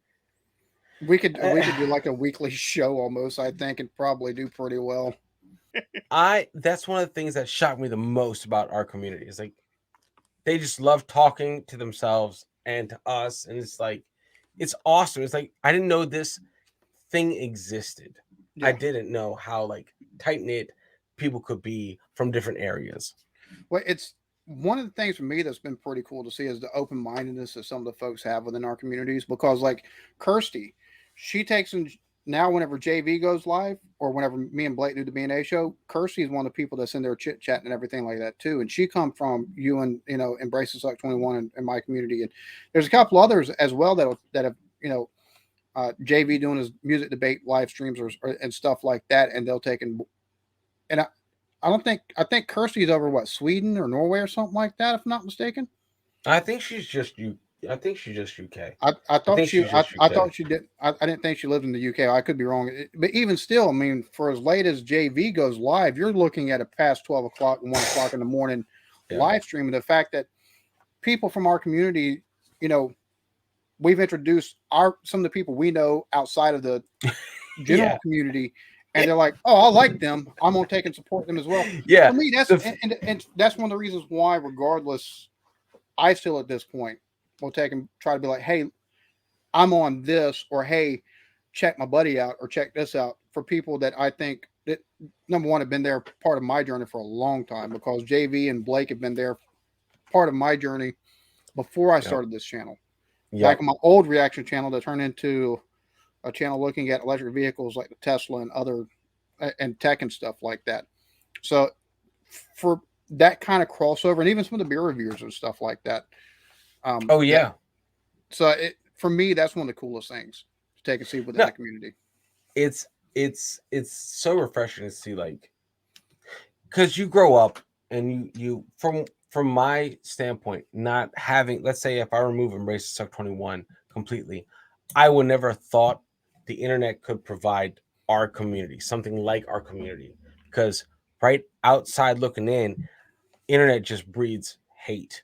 Speaker 2: We could do like a weekly show almost, I think, and probably do pretty well.
Speaker 1: that's one of the things that shocked me the most about our community. Is like they just love talking to themselves and to us, and it's like it's awesome. It's like I didn't know this thing existed. I
Speaker 2: Yeah.
Speaker 1: didn't know how like tight knit people could be from different areas.
Speaker 2: Well, it's one of the things for me that's been pretty cool to see is the open mindedness that some of the folks have within our communities. Because like Kirsty, she takes in now whenever JV goes live or whenever me and Blake do the B&A show, Kirsty is one of the people that's in there chit chatting and everything like that too. And she come from you and Embrace the Suck 21 in my community, and there's a couple others as well that have JV doing his music debate live streams and stuff like that, and they'll take and I think Kirsty's over what, Sweden or Norway or something like that, if I'm not mistaken.
Speaker 1: I think she's just you. I think she's just UK.
Speaker 2: I thought
Speaker 1: think
Speaker 2: she
Speaker 1: she's just
Speaker 2: I
Speaker 1: UK.
Speaker 2: thought she did. I didn't think she lived in the UK. I could be wrong, but even still, I mean, for as late as JV goes live, you're looking at a past 12 o'clock and 1 o'clock in the morning live stream. And the fact that people from our community, we've introduced some of the people we know outside of the general community, and they're like, "Oh, I like them. I'm gonna take and support them as well."
Speaker 1: Yeah.
Speaker 2: For me, that's and that's one of the reasons why, regardless, I still at this point will take and try to be like, hey, I'm on this, or hey, check my buddy out, or check this out, for people that I think that, number one, have been there part of my journey for a long time, because JV and Blake have been there part of my journey before I
Speaker 1: Yep.
Speaker 2: started this channel. Back
Speaker 1: Yep.
Speaker 2: on my old reaction channel that turned into a channel looking at electric vehicles like the Tesla and other and tech and stuff like that. So for that kind of crossover, and even some of the beer reviews and stuff like that.
Speaker 1: Oh yeah.
Speaker 2: So for me, that's one of the coolest things to take a seat within
Speaker 1: No,
Speaker 2: the community.
Speaker 1: it's so refreshing to see, like, because you grow up and you from my standpoint, not having, let's say if I remove Embrace Suck 21 completely, I would never have thought the internet could provide our community, something like our community. Because right outside looking in, internet just breeds hate.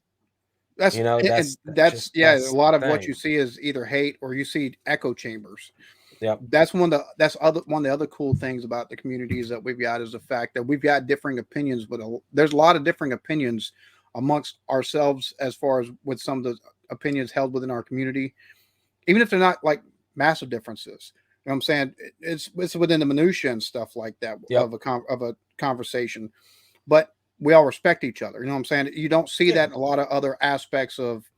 Speaker 2: That's
Speaker 1: You know,
Speaker 2: and
Speaker 1: just
Speaker 2: yeah. A
Speaker 1: that's the
Speaker 2: lot of what
Speaker 1: thing.
Speaker 2: you see is either hate or you see echo chambers.
Speaker 1: Yep.
Speaker 2: One of the other cool things about the communities that we've got is the fact that we've got differing opinions, but there's a lot of differing opinions amongst ourselves as far as with some of the opinions held within our community, even if they're not like massive differences. You know what I'm saying? It's within the minutia and stuff like that
Speaker 1: Yep.
Speaker 2: of a conversation, but we all respect each other. You know what I'm saying? You don't see
Speaker 1: Yeah.
Speaker 2: that in a lot of other aspects of,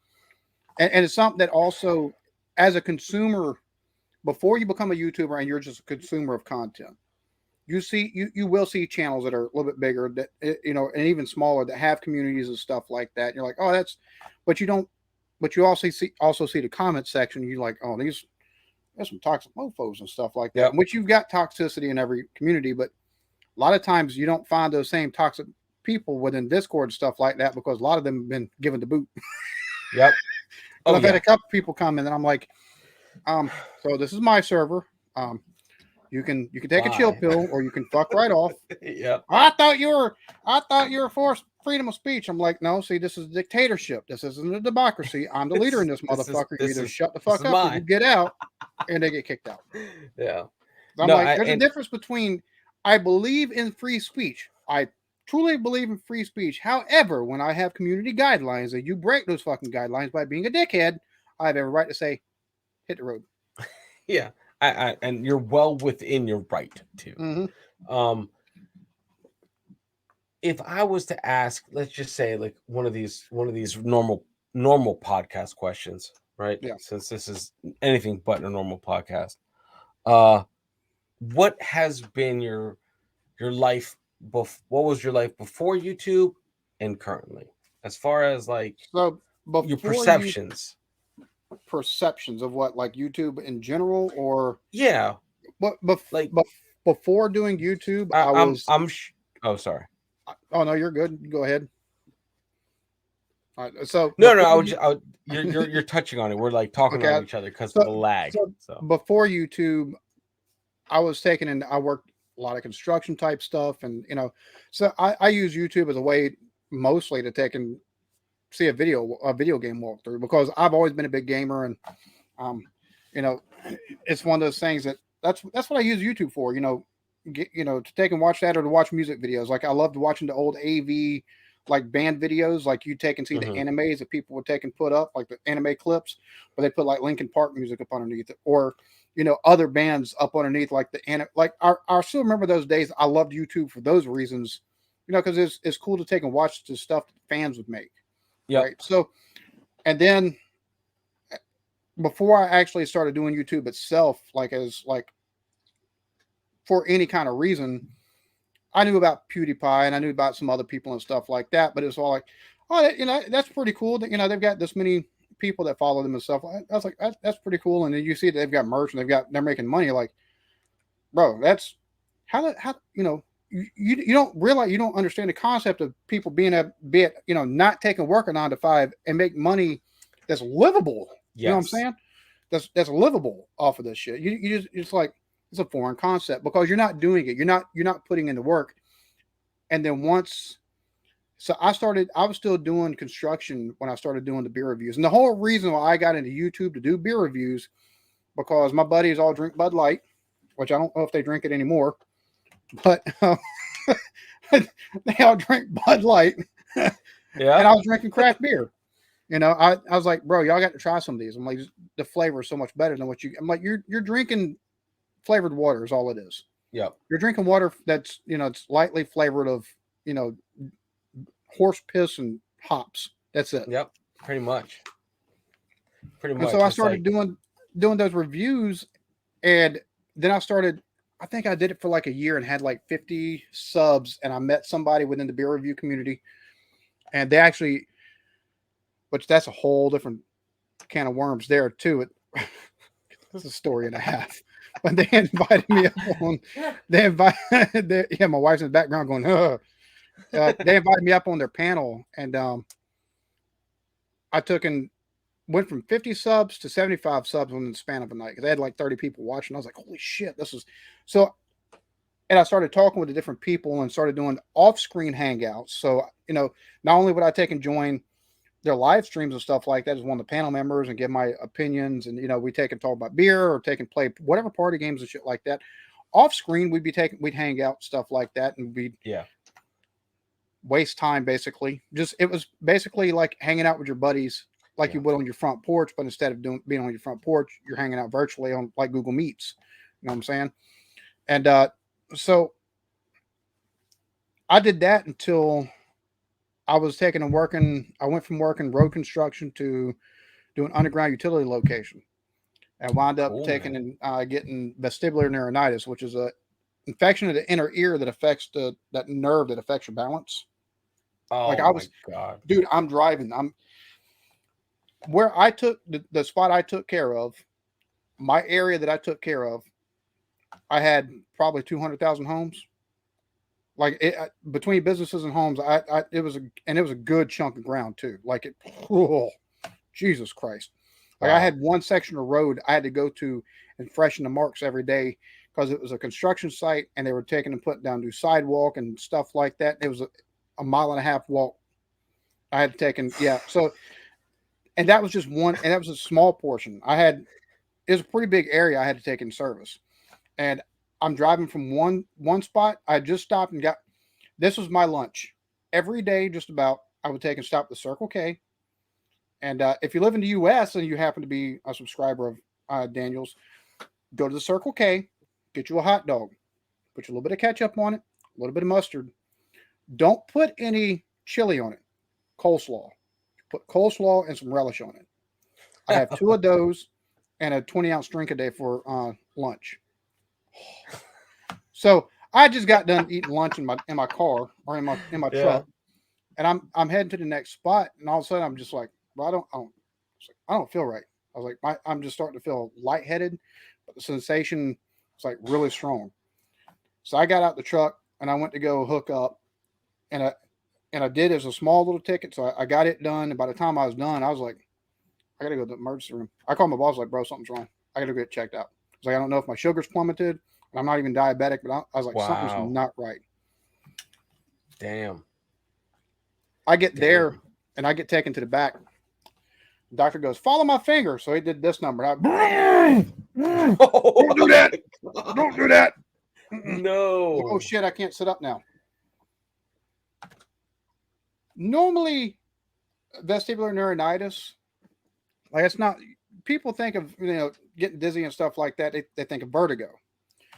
Speaker 2: and it's something that also, as a consumer, before you become a YouTuber and you're just a consumer of content, you will see channels that are a little bit bigger, that and even smaller, that have communities and stuff like that. And you're like, oh, that's, but you don't, but you also see the comment section. You're like, oh, there's some toxic mofos and stuff like that.
Speaker 1: Yep.
Speaker 2: Which you've got toxicity in every community, but a lot of times you don't find those same toxic people within Discord and stuff like that, because a lot of them have been given the boot.
Speaker 1: Yep. Oh
Speaker 2: I've had
Speaker 1: yeah.
Speaker 2: a couple people come in and I'm like, so this is my server. You can take a chill
Speaker 1: Bye.
Speaker 2: pill or you can fuck right off.
Speaker 1: Yep.
Speaker 2: I thought you were for freedom of speech. I'm like, no, see, this is a dictatorship. This isn't a democracy. I'm the leader in this motherfucker. You either shut the fuck up or you get out, and they get kicked out.
Speaker 1: Yeah.
Speaker 2: I'm like, there's a difference between, I believe in free speech. I truly believe in free speech. However, when I have community guidelines and you break those fucking guidelines by being a dickhead, I have every right to say, hit the road.
Speaker 1: Yeah. And you're well within your right to.
Speaker 2: Mm-hmm.
Speaker 1: If I was to ask, let's just say, like one of these normal podcast questions, right?
Speaker 2: Yeah.
Speaker 1: Since this is anything but a normal podcast, what has been your life? What was your life before YouTube and currently, as far as like
Speaker 2: So
Speaker 1: your
Speaker 2: before
Speaker 1: perceptions?
Speaker 2: Perceptions of what, like YouTube in general, or
Speaker 1: Yeah,
Speaker 2: what?
Speaker 1: like
Speaker 2: Before doing YouTube, I
Speaker 1: I'm
Speaker 2: was.
Speaker 1: oh, sorry.
Speaker 2: Oh no, you're good. Go ahead. All right, so
Speaker 1: No, you're touching on it. We're like talking
Speaker 2: okay.
Speaker 1: on each other because of the lag. So
Speaker 2: before YouTube, I was taking in. I worked a lot of construction type stuff, and so I use YouTube as a way mostly to take and see a video game walkthrough, because I've always been a big gamer, and um, you know, it's one of those things that's what I use YouTube for. To take and watch that, or to watch music videos. Like I loved watching the old AV like band videos. Like you take and see the animes that people would take and put up, like the anime clips, but they put like Linkin Park music up underneath it, or other bands up underneath, like I still remember those days. I loved YouTube for those reasons, because it's cool to take and watch the stuff that fans would make.
Speaker 1: yep.
Speaker 2: Right. So, and then before I actually started doing YouTube itself, like for any kind of reason, I knew about PewDiePie and I knew about some other people and stuff like that. But it's all like, oh, that's pretty cool that they've got this many people that follow them and stuff. I was like, that's pretty cool. And then you see that they've got merch and they're making money. Like, bro, that's how you don't realize, you don't understand the concept of people being not taking work a 9 to 5 and make money that's livable.
Speaker 1: Yes.
Speaker 2: You know what I'm saying? That's livable off of this shit. You just, it's like, it's a foreign concept because you're not doing it. You're not putting in the work. And then so I was still doing construction when I started doing the beer reviews. And the whole reason why I got into YouTube to do beer reviews, because my buddies all drink Bud Light, which I don't know if they drink it anymore, but they all drink Bud Light.
Speaker 1: Yeah.
Speaker 2: And I was drinking craft beer. You know, I was like, bro, y'all got to try some of these. I'm like, the flavor is so much better than what you. I'm like, you're drinking flavored water is all it is.
Speaker 1: Yep.
Speaker 2: You're drinking water that's it's lightly flavored of you know horse piss and hops. That's it.
Speaker 1: Yep. Pretty much. Pretty
Speaker 2: And so
Speaker 1: much.
Speaker 2: I
Speaker 1: It's
Speaker 2: started
Speaker 1: like,
Speaker 2: doing those reviews, and then I started. I think I did it for like a year and had like 50 subs, and I met somebody within the beer review community, and they actually, which that's a whole different can of worms there too. This is a story and a half. But they invited me up on. They invited. Yeah, my wife's in the background going. They invited me up on their panel, and I took and went from 50 subs to 75 subs within the span of a night because they had like 30 people watching. I was like, holy shit, this is so. And I started talking with the different people and started doing off-screen hangouts. So not only would I take and join their live streams and stuff like that as one of the panel members and give my opinions, and we take and talk about beer or take and play whatever party games and shit like that. Off screen, we'd hang out stuff like that, and we'd
Speaker 1: yeah.
Speaker 2: waste time basically. Just it was basically like hanging out with your buddies, like you would on your front porch, but instead of being on your front porch, you're hanging out virtually on like Google Meets. You know what I'm saying? And so I did that until I was taking and working. I went from working road construction to doing underground utility location, and wound up
Speaker 1: Cool,
Speaker 2: taking
Speaker 1: man.
Speaker 2: and getting vestibular neuritis, which is a infection of the inner ear that affects that nerve that affects your balance. Like
Speaker 1: Oh
Speaker 2: I
Speaker 1: my
Speaker 2: was,
Speaker 1: God.
Speaker 2: dude, I'm driving. I'm where I took the spot I took care of, my area that I took care of. I had probably 200,000 homes. Like between businesses and homes, it was a good chunk of ground too. Like it, oh, Jesus Christ! Like I
Speaker 1: Wow.
Speaker 2: had one section of road I had to go to and freshen the marks every day because it was a construction site and they were taking and putting down new sidewalk and stuff like that. It was a mile and a half walk. I had taken So and that was just one, and that was a small portion. It was a pretty big area I had to take in service, and I'm driving from one spot. I just stopped and got this was my lunch every day. Just about I would take and stop at the Circle K. And if you live in the U.S. and you happen to be a subscriber of Daniel's, go to the Circle K, get you a hot dog, put a little bit of ketchup on it, a little bit of mustard. Don't put any chili on it. Coleslaw. Put coleslaw and some relish on it. I'd have two of those and a 20-ounce drink a day for lunch. So I just got done eating lunch in my car or in my
Speaker 1: Yeah.
Speaker 2: truck, and I'm heading to the next spot, and all of a sudden I'm just like, well, I don't feel right. I was like, I'm just starting to feel lightheaded, but the sensation was like really strong. So I got out the truck and I went to go hook up, and I did as a small little ticket. So I got it done, and by the time I was done, I was like, I gotta go to the emergency room. I called my boss like, bro, something's wrong. I gotta get checked out. I was like, I don't know if my sugar's plummeted, and I'm not even diabetic, but I was like, something's
Speaker 1: Wow.
Speaker 2: not right.
Speaker 1: Damn.
Speaker 2: I get there
Speaker 1: Damn.
Speaker 2: and I get taken to the back. The doctor goes, follow my finger. So he did this number. Don't do that. Don't do that.
Speaker 1: No.
Speaker 2: Oh shit, I can't sit up now. Normally, vestibular neuritis, like it's not. People think of getting dizzy and stuff like that. They think of vertigo.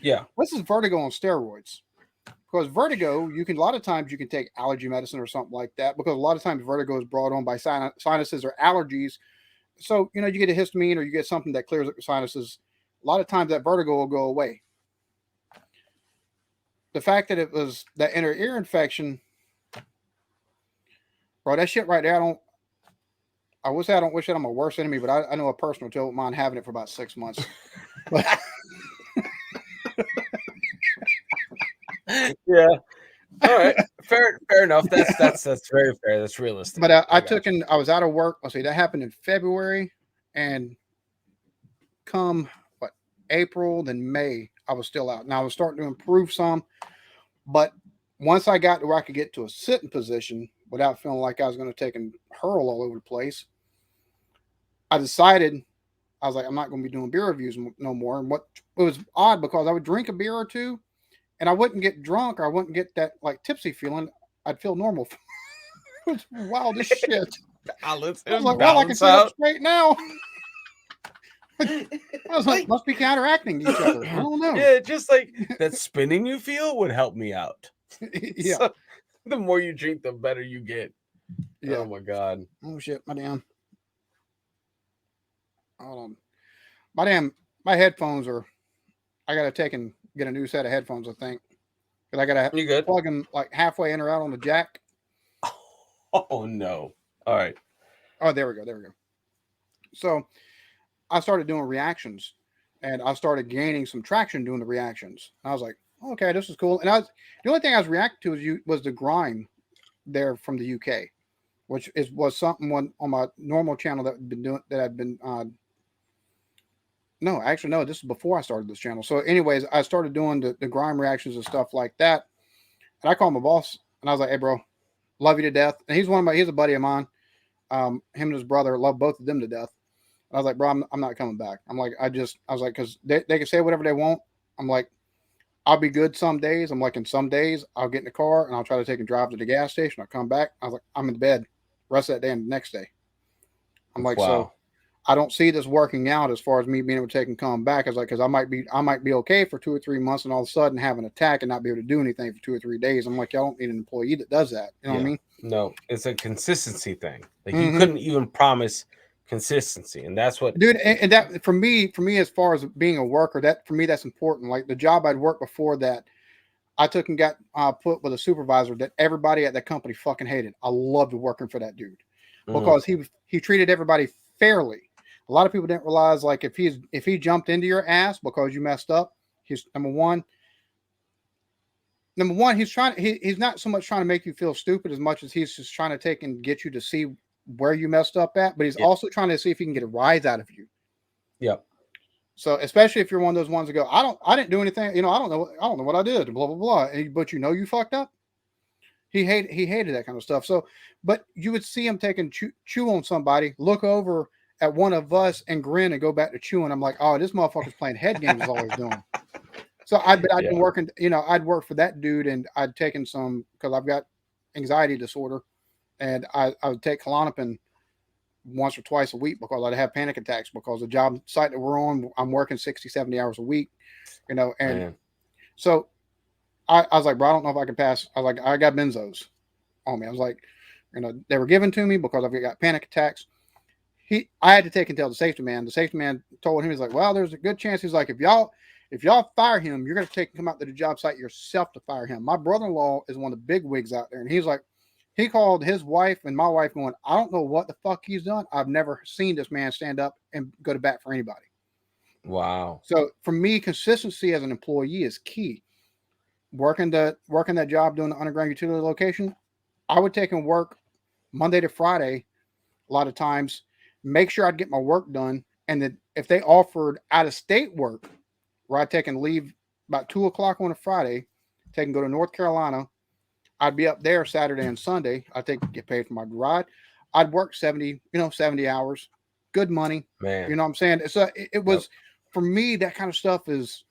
Speaker 1: Yeah.
Speaker 2: This is vertigo on steroids. Because vertigo, a lot of times you can take allergy medicine or something like that. Because a lot of times vertigo is brought on by sinuses or allergies. So you get a histamine or you get something that clears up your sinuses. A lot of times that vertigo will go away. The fact that it was that inner ear infection, bro, that shit right there. I would say I don't wish it on my worst enemy, but I know a person who don't mind having it for about 6 months. But
Speaker 1: Yeah. All right. Fair enough. That's very fair. That's realistic.
Speaker 2: but
Speaker 1: I
Speaker 2: I was out of work. Let's see, that happened in February, and come what April, then May, I was still out. Now I was starting to improve some, but once I got to where I could get to a sitting position without feeling like I was going to take and hurl all over the place, I decided I was like, I'm not going to be doing beer reviews no more. And it was odd because I would drink a beer or two, and I wouldn't get drunk or I wouldn't get that like tipsy feeling. I'd feel normal. It was wild as shit.
Speaker 1: Balance
Speaker 2: I was
Speaker 1: and
Speaker 2: like, well, I can
Speaker 1: balance
Speaker 2: sit up
Speaker 1: out.
Speaker 2: straight now. I was like, must be counteracting each other. I don't know.
Speaker 1: Yeah, just like that spinning you feel would help me out.
Speaker 2: Yeah.
Speaker 1: So the more you drink, the better you get.
Speaker 2: Yeah.
Speaker 1: Oh my god.
Speaker 2: Oh shit, my damn. Hold on. My headphones are. I gotta take and get a new set of headphones. I think because I gotta
Speaker 1: You good?
Speaker 2: plug them like halfway in or out on the jack.
Speaker 1: Oh no. All right.
Speaker 2: Oh, there we go. There we go. So I started doing reactions, and I started gaining some traction doing the reactions. I was like, okay, this is cool. And the only thing I was reacting to was the grime there from the UK, which was something on my normal channel that I've been doing that I've been no, actually no, this is before I started this channel. So anyways, I started doing the grime reactions and stuff like that. And I called my boss and I was like, hey bro, love you to death. And he's a buddy of mine. Him and his brother love both of them to death. And I was like, bro, I'm not coming back. I'm like, I was like, because they can say whatever they want. I'm like, I'll be good some days. I'm like, in some days, I'll get in the car and I'll try to take a drive to the gas station. I'll come back. I was like, I'm in bed rest of that day and the next day. I'm like, so
Speaker 1: Wow.
Speaker 2: I don't see this working out as far as me being able to take and come back. I was like, because I might be okay for 2 or 3 months and all of a sudden have an attack and not be able to do anything for 2 or 3 days. I'm like, y'all don't need an employee that does that. You know what I
Speaker 1: Yeah.
Speaker 2: mean?
Speaker 1: No, it's a consistency thing. Like you
Speaker 2: Mm-hmm.
Speaker 1: couldn't even promise consistency, and that's what.
Speaker 2: Dude, and that for me, as far as being a worker, that for me that's important. Like the job I'd worked before that, I took and got put with a supervisor that everybody at that company fucking hated. I loved working for that dude
Speaker 1: Mhm.
Speaker 2: because he treated everybody fairly. A lot of people didn't realize like if he jumped into your ass because you messed up, he's number one he's not so much trying to make you feel stupid as much as he's just trying to take and get you to see where you messed up at, but he's
Speaker 1: Yeah.
Speaker 2: also trying to see if he can get a rise out of you.
Speaker 1: Yep.
Speaker 2: So especially if you're one of those ones that go, I didn't do anything, I don't know what I did, blah blah blah. But you fucked up. He hated that kind of stuff. So, but you would see him taking chew on somebody, look over at one of us and grin and go back to chewing. I'm like, oh, this motherfucker's playing head games is all he's doing. So I'd been
Speaker 1: Yeah.
Speaker 2: working, I'd worked for that dude and I'd taken some because I've got anxiety disorder and I would take Klonopin once or twice a week because I'd have panic attacks because the job site that we're on, I'm working 60, 70 hours a week, and
Speaker 1: Man.
Speaker 2: so I was like, bro, I don't know if I can pass. I was like, I got benzos on me. I was like, they were given to me because I've got panic attacks. I had to take and tell the safety man. The safety man told him, he's like, well, there's a good chance. He's like, if y'all fire him, you're going to come out to the job site yourself to fire him. My brother-in-law is one of the big wigs out there. And he's like, he called his wife and my wife going, I don't know what the fuck he's done. I've never seen this man stand up and go to bat for anybody.
Speaker 1: Wow.
Speaker 2: So for me, consistency as an employee is key. Working that job doing the underground utility location, I would take and work Monday to Friday a lot of times, make sure I'd get my work done. And then if they offered out of state work, where I'd take and leave about 2 o'clock on a Friday, take and go to North Carolina, I'd be up there Saturday and Sunday. I'd get paid for my ride. I'd work 70 hours, good money.
Speaker 1: Man.
Speaker 2: You know what I'm saying? It
Speaker 1: Yep.
Speaker 2: was for me, that kind of stuff is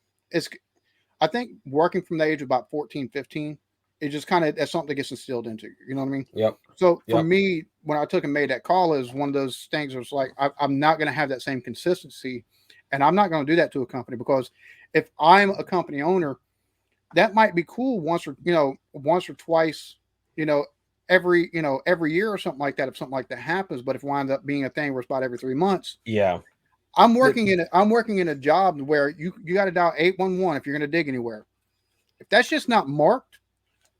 Speaker 2: I think working from the age of about 14, 15, it just kind of that's something that gets instilled into you. You know what I mean?
Speaker 1: Yep.
Speaker 2: So for
Speaker 1: Yep.
Speaker 2: me, when I took and made that call, is one of those things where it's like I'm not going to have that same consistency, and I'm not going to do that to a company because if I'm a company owner, that might be cool once or twice, every year or something like that. If something like that happens, but if it winds up being a thing where it's about every 3 months,
Speaker 1: Yeah.
Speaker 2: I'm working in a job where you got to dial 811 if you're going to dig anywhere. If that's just not marked,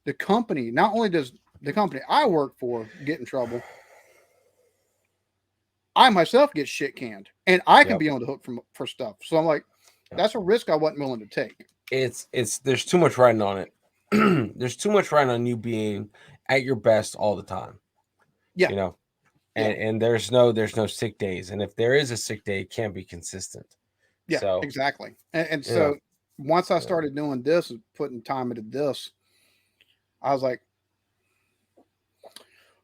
Speaker 2: the company, not only does the company I work for get in trouble, I myself get shit canned and I can
Speaker 1: Yep.
Speaker 2: be on the hook for stuff. So I'm like,
Speaker 1: Yep.
Speaker 2: that's a risk I wasn't willing to take.
Speaker 1: It's there's too much writing on it. There's too much writing on you being at your best all the time.
Speaker 2: Yeah.
Speaker 1: And
Speaker 2: Yeah.
Speaker 1: and there's no sick days. And if there is a sick day, it can't be consistent.
Speaker 2: Yeah,
Speaker 1: So
Speaker 2: exactly. And
Speaker 1: yeah.
Speaker 2: so once I
Speaker 1: Yeah.
Speaker 2: started doing this and putting time into this, I was like,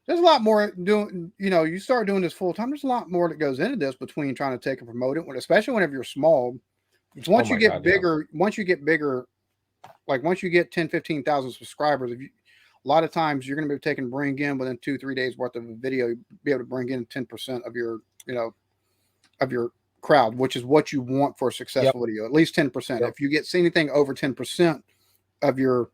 Speaker 2: there's a lot more doing, you start doing this full time. There's a lot more that goes into this between trying to take and promote it, especially whenever you're small.
Speaker 1: Oh my God, yeah.
Speaker 2: Once you get bigger, like once you get 10, 15,000 subscribers, a lot of times you're going to be taking bring in within 2-3 days worth of a video, you'll be able to bring in 10% of your, of your crowd, which is what you want for a
Speaker 1: Yep.
Speaker 2: successful video, at least 10%.
Speaker 1: Yep.
Speaker 2: If you see anything over 10% of your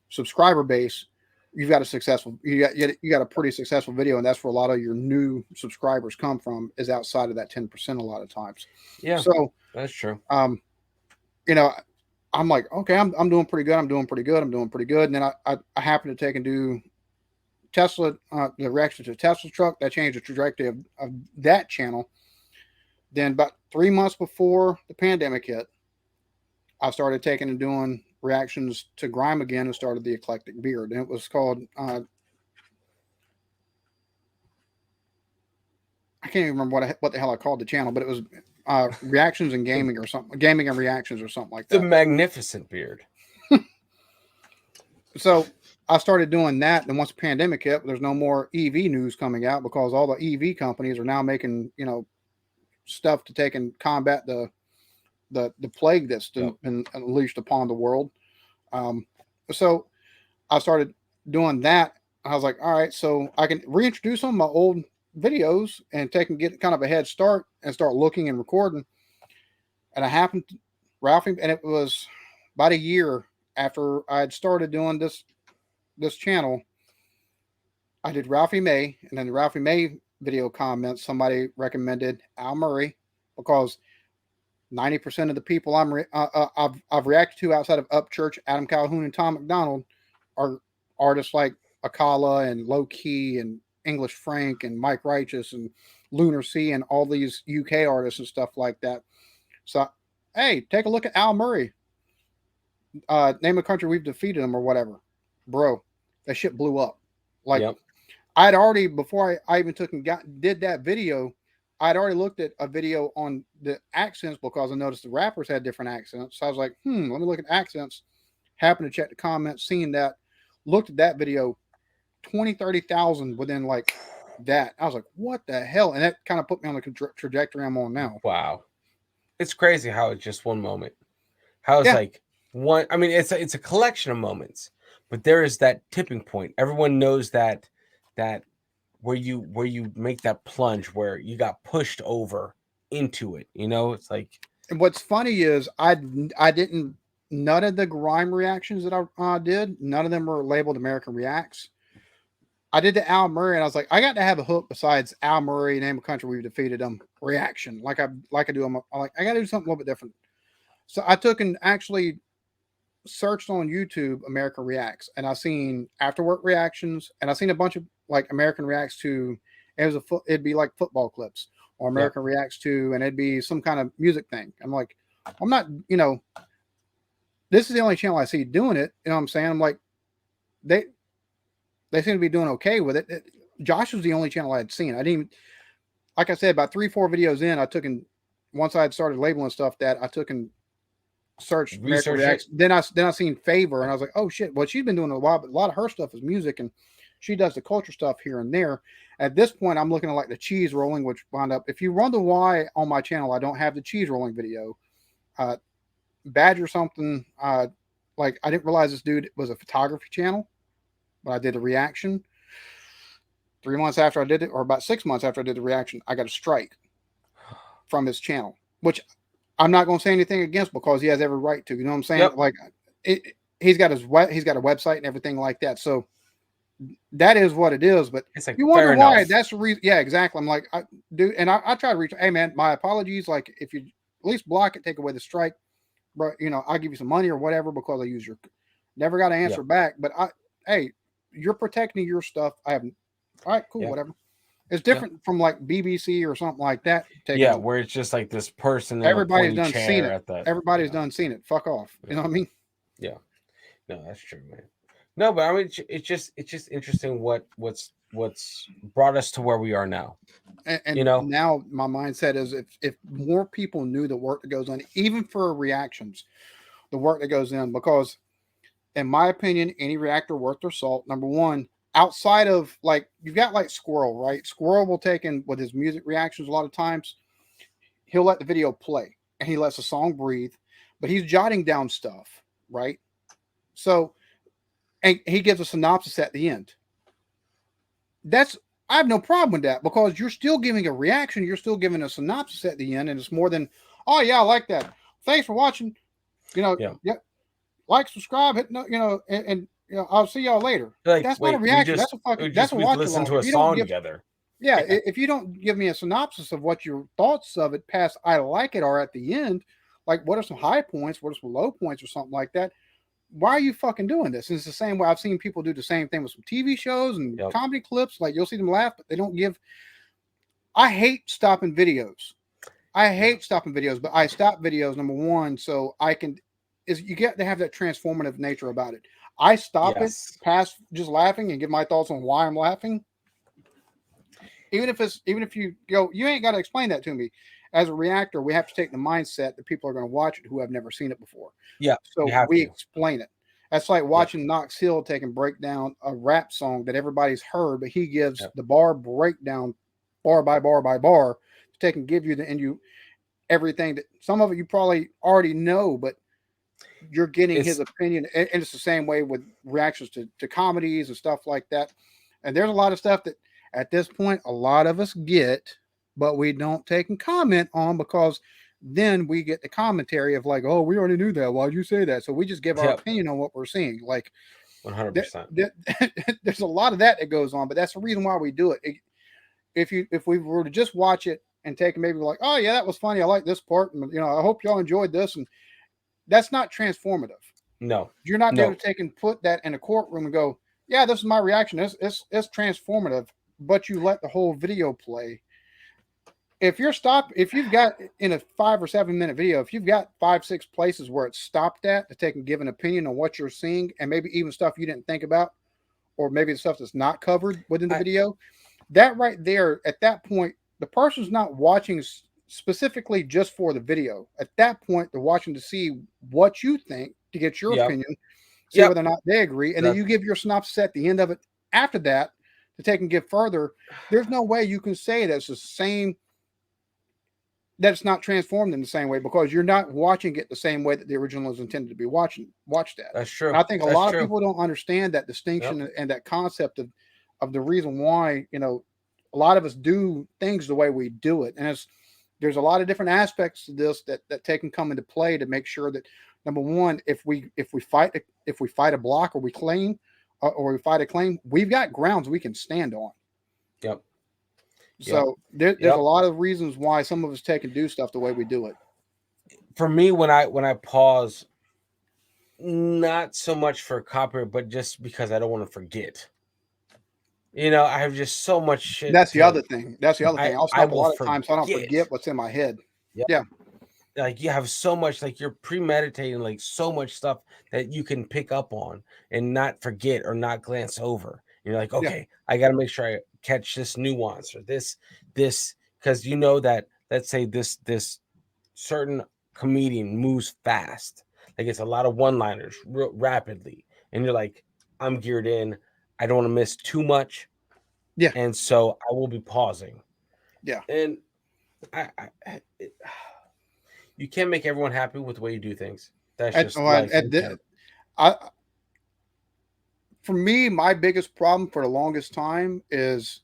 Speaker 2: subscriber base, you got a pretty successful video, and that's where a lot of your new subscribers come from, is outside of that 10% a lot of times.
Speaker 1: Yeah.
Speaker 2: So
Speaker 1: that's true.
Speaker 2: I'm like, okay, I'm doing pretty good. I'm doing pretty good. And then I happen to take and do Tesla, the reaction to Tesla's truck. That changed the trajectory of that channel. Then about 3 months before the pandemic hit, I started taking and doing reactions to grime again and started the Eclectic Beard. And it was called, I can't even remember what the hell I called the channel, but it was reactions and gaming or something, gaming and reactions or something like that.
Speaker 1: The Magnificent Beard.
Speaker 2: So I started doing that. And once the pandemic hit, there's no more EV news coming out because all the EV companies are now making, stuff to take and combat the plague that's been unleashed upon the world. So I started doing that. I was like, all right, so I can reintroduce some of my old videos and get kind of a head start and start looking and recording. And I happened to Ralphie, and it was about a year after I had started doing this channel. I did Ralphie May, and then the Ralphie May video comments, somebody recommended Al Murray because 90% of the people I've reacted to outside of Upchurch, Adam Calhoun, and Tom McDonald are artists like Akala and Low Key and English Frank and Mike Righteous and Lunar Sea and all these UK artists and stuff like that. So, hey, take a look at Al Murray. Name a country we've defeated them or whatever. Bro, that shit blew up. Like, I'd already, before I even did that video, I'd already looked at a video on the accents because I noticed the rappers had different accents. So I was like, let me look at accents. Happened to check the comments, seeing that, looked at that video, 30,000 within like that. I was like, what the hell? And that kind of put me on the trajectory I'm on now.
Speaker 1: Wow. It's crazy how it's just one moment. How it's like one, I mean, it's a collection of moments, but there is that tipping point. Everyone knows that where you make that plunge where you got pushed over into it, it's like.
Speaker 2: And what's funny is I didn't, none of the grime reactions that I did, none of them were labeled American Reacts. I did the Al Murray, and I was like, I got to have a hook besides Al Murray, name a country we've defeated them reaction, like I do. I'm like, I got to do something a little bit different. So I took and actually searched on YouTube American Reacts, and I seen afterwork reactions, and I seen a bunch of like American Reacts to, it'd be like football clips, or American Reacts to, and it'd be some kind of music thing. I'm like, I'm not, this is the only channel I see doing it. You know what I'm saying? I'm like, they seem to be doing okay with it. Josh was the only channel I had seen. I didn't even, like I said, about 3-4 videos in, I took and once I had started labeling stuff, that I took and searched American Reacts. Then I seen Favor, and I was like, oh shit. Well, she's been doing it a while, but a lot of her stuff is music, and she does the culture stuff here and there. At this point, I'm looking at like the cheese rolling, which wound up. If you wonder why on my channel I don't have the cheese rolling video, Badger something. Like I didn't realize this dude was a photography channel, but I did a reaction. 3 months after I did it, or about 6 months after I did the reaction, I got a strike from his channel, which I'm not going to say anything against because he has every right to. You know what I'm saying? Yep. Like he's got a website and everything like that. So that is what it is. But
Speaker 1: it's like,
Speaker 2: you wonder why. That's the reason. Yeah, exactly. I'm like, I try to reach. Hey man, my apologies. Like if you at least block it, take away the strike, but I'll give you some money or whatever because I use your. Never got an answer back. But hey, you're protecting your stuff. I haven't. All right, cool, whatever. It's different from like BBC or something like that.
Speaker 1: Where it's just like this person.
Speaker 2: Everybody's done seen it. Everybody's done seen it. Fuck off. You know what I mean?
Speaker 1: Yeah. No, that's true, man. No, but I mean, it's just interesting what's brought us to where we are now.
Speaker 2: And now my mindset is if more people knew the work that goes on, even for reactions, the work that goes in, because in my opinion, any reactor worth their salt, number one, outside of like, you've got like Squirrel, right? Squirrel will take in with his music reactions a lot of times. He'll let the video play and he lets the song breathe, but he's jotting down stuff, right? So, and he gives a synopsis at the end. I have no problem with that because you're still giving a reaction. You're still giving a synopsis at the end, and it's more than, oh yeah, I like that. Thanks for watching. Yeah. Like, subscribe, hit, and I'll see y'all later.
Speaker 1: Like,
Speaker 2: that's not a reaction. That's a watch
Speaker 1: listen
Speaker 2: along.
Speaker 1: to a song together.
Speaker 2: Yeah, if you don't give me a synopsis of what your thoughts of it past I like it are at the end, like what are some high points, what are some low points or something like that, why are you fucking doing this? And it's the same way I've seen people do the same thing with some TV shows and comedy clips. Like, you'll see them laugh, but they don't give. I hate stopping videos. But I stop videos, number one, so I can. You get to have that transformative nature about it. I stop it past just laughing and give my thoughts on why I'm laughing. Even if you go, you ain't got to explain that to me. As a reactor, we have to take the mindset that people are going to watch it who have never seen it before.
Speaker 1: Yeah.
Speaker 2: So we explain it. That's like watching Knox Hill take and break down a rap song that everybody's heard, but he gives the bar breakdown, bar by bar by bar, to take and give you everything that some of it you probably already know, but you're getting his opinion. And it's the same way with reactions to comedies and stuff like that. And there's a lot of stuff that at this point, a lot of us get, but we don't take and comment on because then we get the commentary of like, oh, we already knew that. Why'd you say that? So we just give our opinion on what we're seeing. Like
Speaker 1: 100%.
Speaker 2: There's a lot of that goes on, but that's the reason why we do it. If we were to just watch it and take maybe like, oh yeah, that was funny. I like this part. And I hope y'all enjoyed this. And that's not transformative.
Speaker 1: No,
Speaker 2: you're not able to take and put that in a courtroom and go, yeah, this is my reaction. It's transformative, but you let the whole video play. If you've got in a 5 or 7 minute video, if you've got 5-6 places where it's stopped at to take and give an opinion on what you're seeing, and maybe even stuff you didn't think about, or maybe the stuff that's not covered within the video, that right there, at that point, the person's not watching specifically just for the video. At that point, they're watching to see what you think, to get your opinion, see whether or not they agree, and then you give your synopsis at the end of it after that to take and give further. There's no way you can say that's the same, that it's not transformed in the same way, because you're not watching it the same way that the original is intended to be watched at.
Speaker 1: That's true.
Speaker 2: And I think a lot of people don't understand that distinction and that concept of the reason why, a lot of us do things the way we do it. And there's a lot of different aspects to this that take and come into play to make sure that, number one, if we fight a block or we claim or we fight a claim, we've got grounds we can stand on.
Speaker 1: Yep.
Speaker 2: So there's a lot of reasons why some of us take and do stuff the way we do it.
Speaker 1: For me, when I pause, not so much for copyright, but just because I don't want to forget. I have just so much shit.
Speaker 2: That's the other thing. I'll stop a lot of times so I don't forget what's in my head.
Speaker 1: Yep. Yeah. Like, you have so much, like, you're premeditating, like, so much stuff that you can pick up on and not forget or not glance over. You're like, okay, I got to make sure I catch this nuance or this, because that, let's say this certain comedian moves fast. Like, it's a lot of one-liners rapidly. And you're like, I'm geared in. I don't want to miss too much.
Speaker 2: Yeah.
Speaker 1: And so I will be pausing.
Speaker 2: Yeah.
Speaker 1: And you can't make everyone happy with the way you do things. That's just life.
Speaker 2: For me, my biggest problem for the longest time is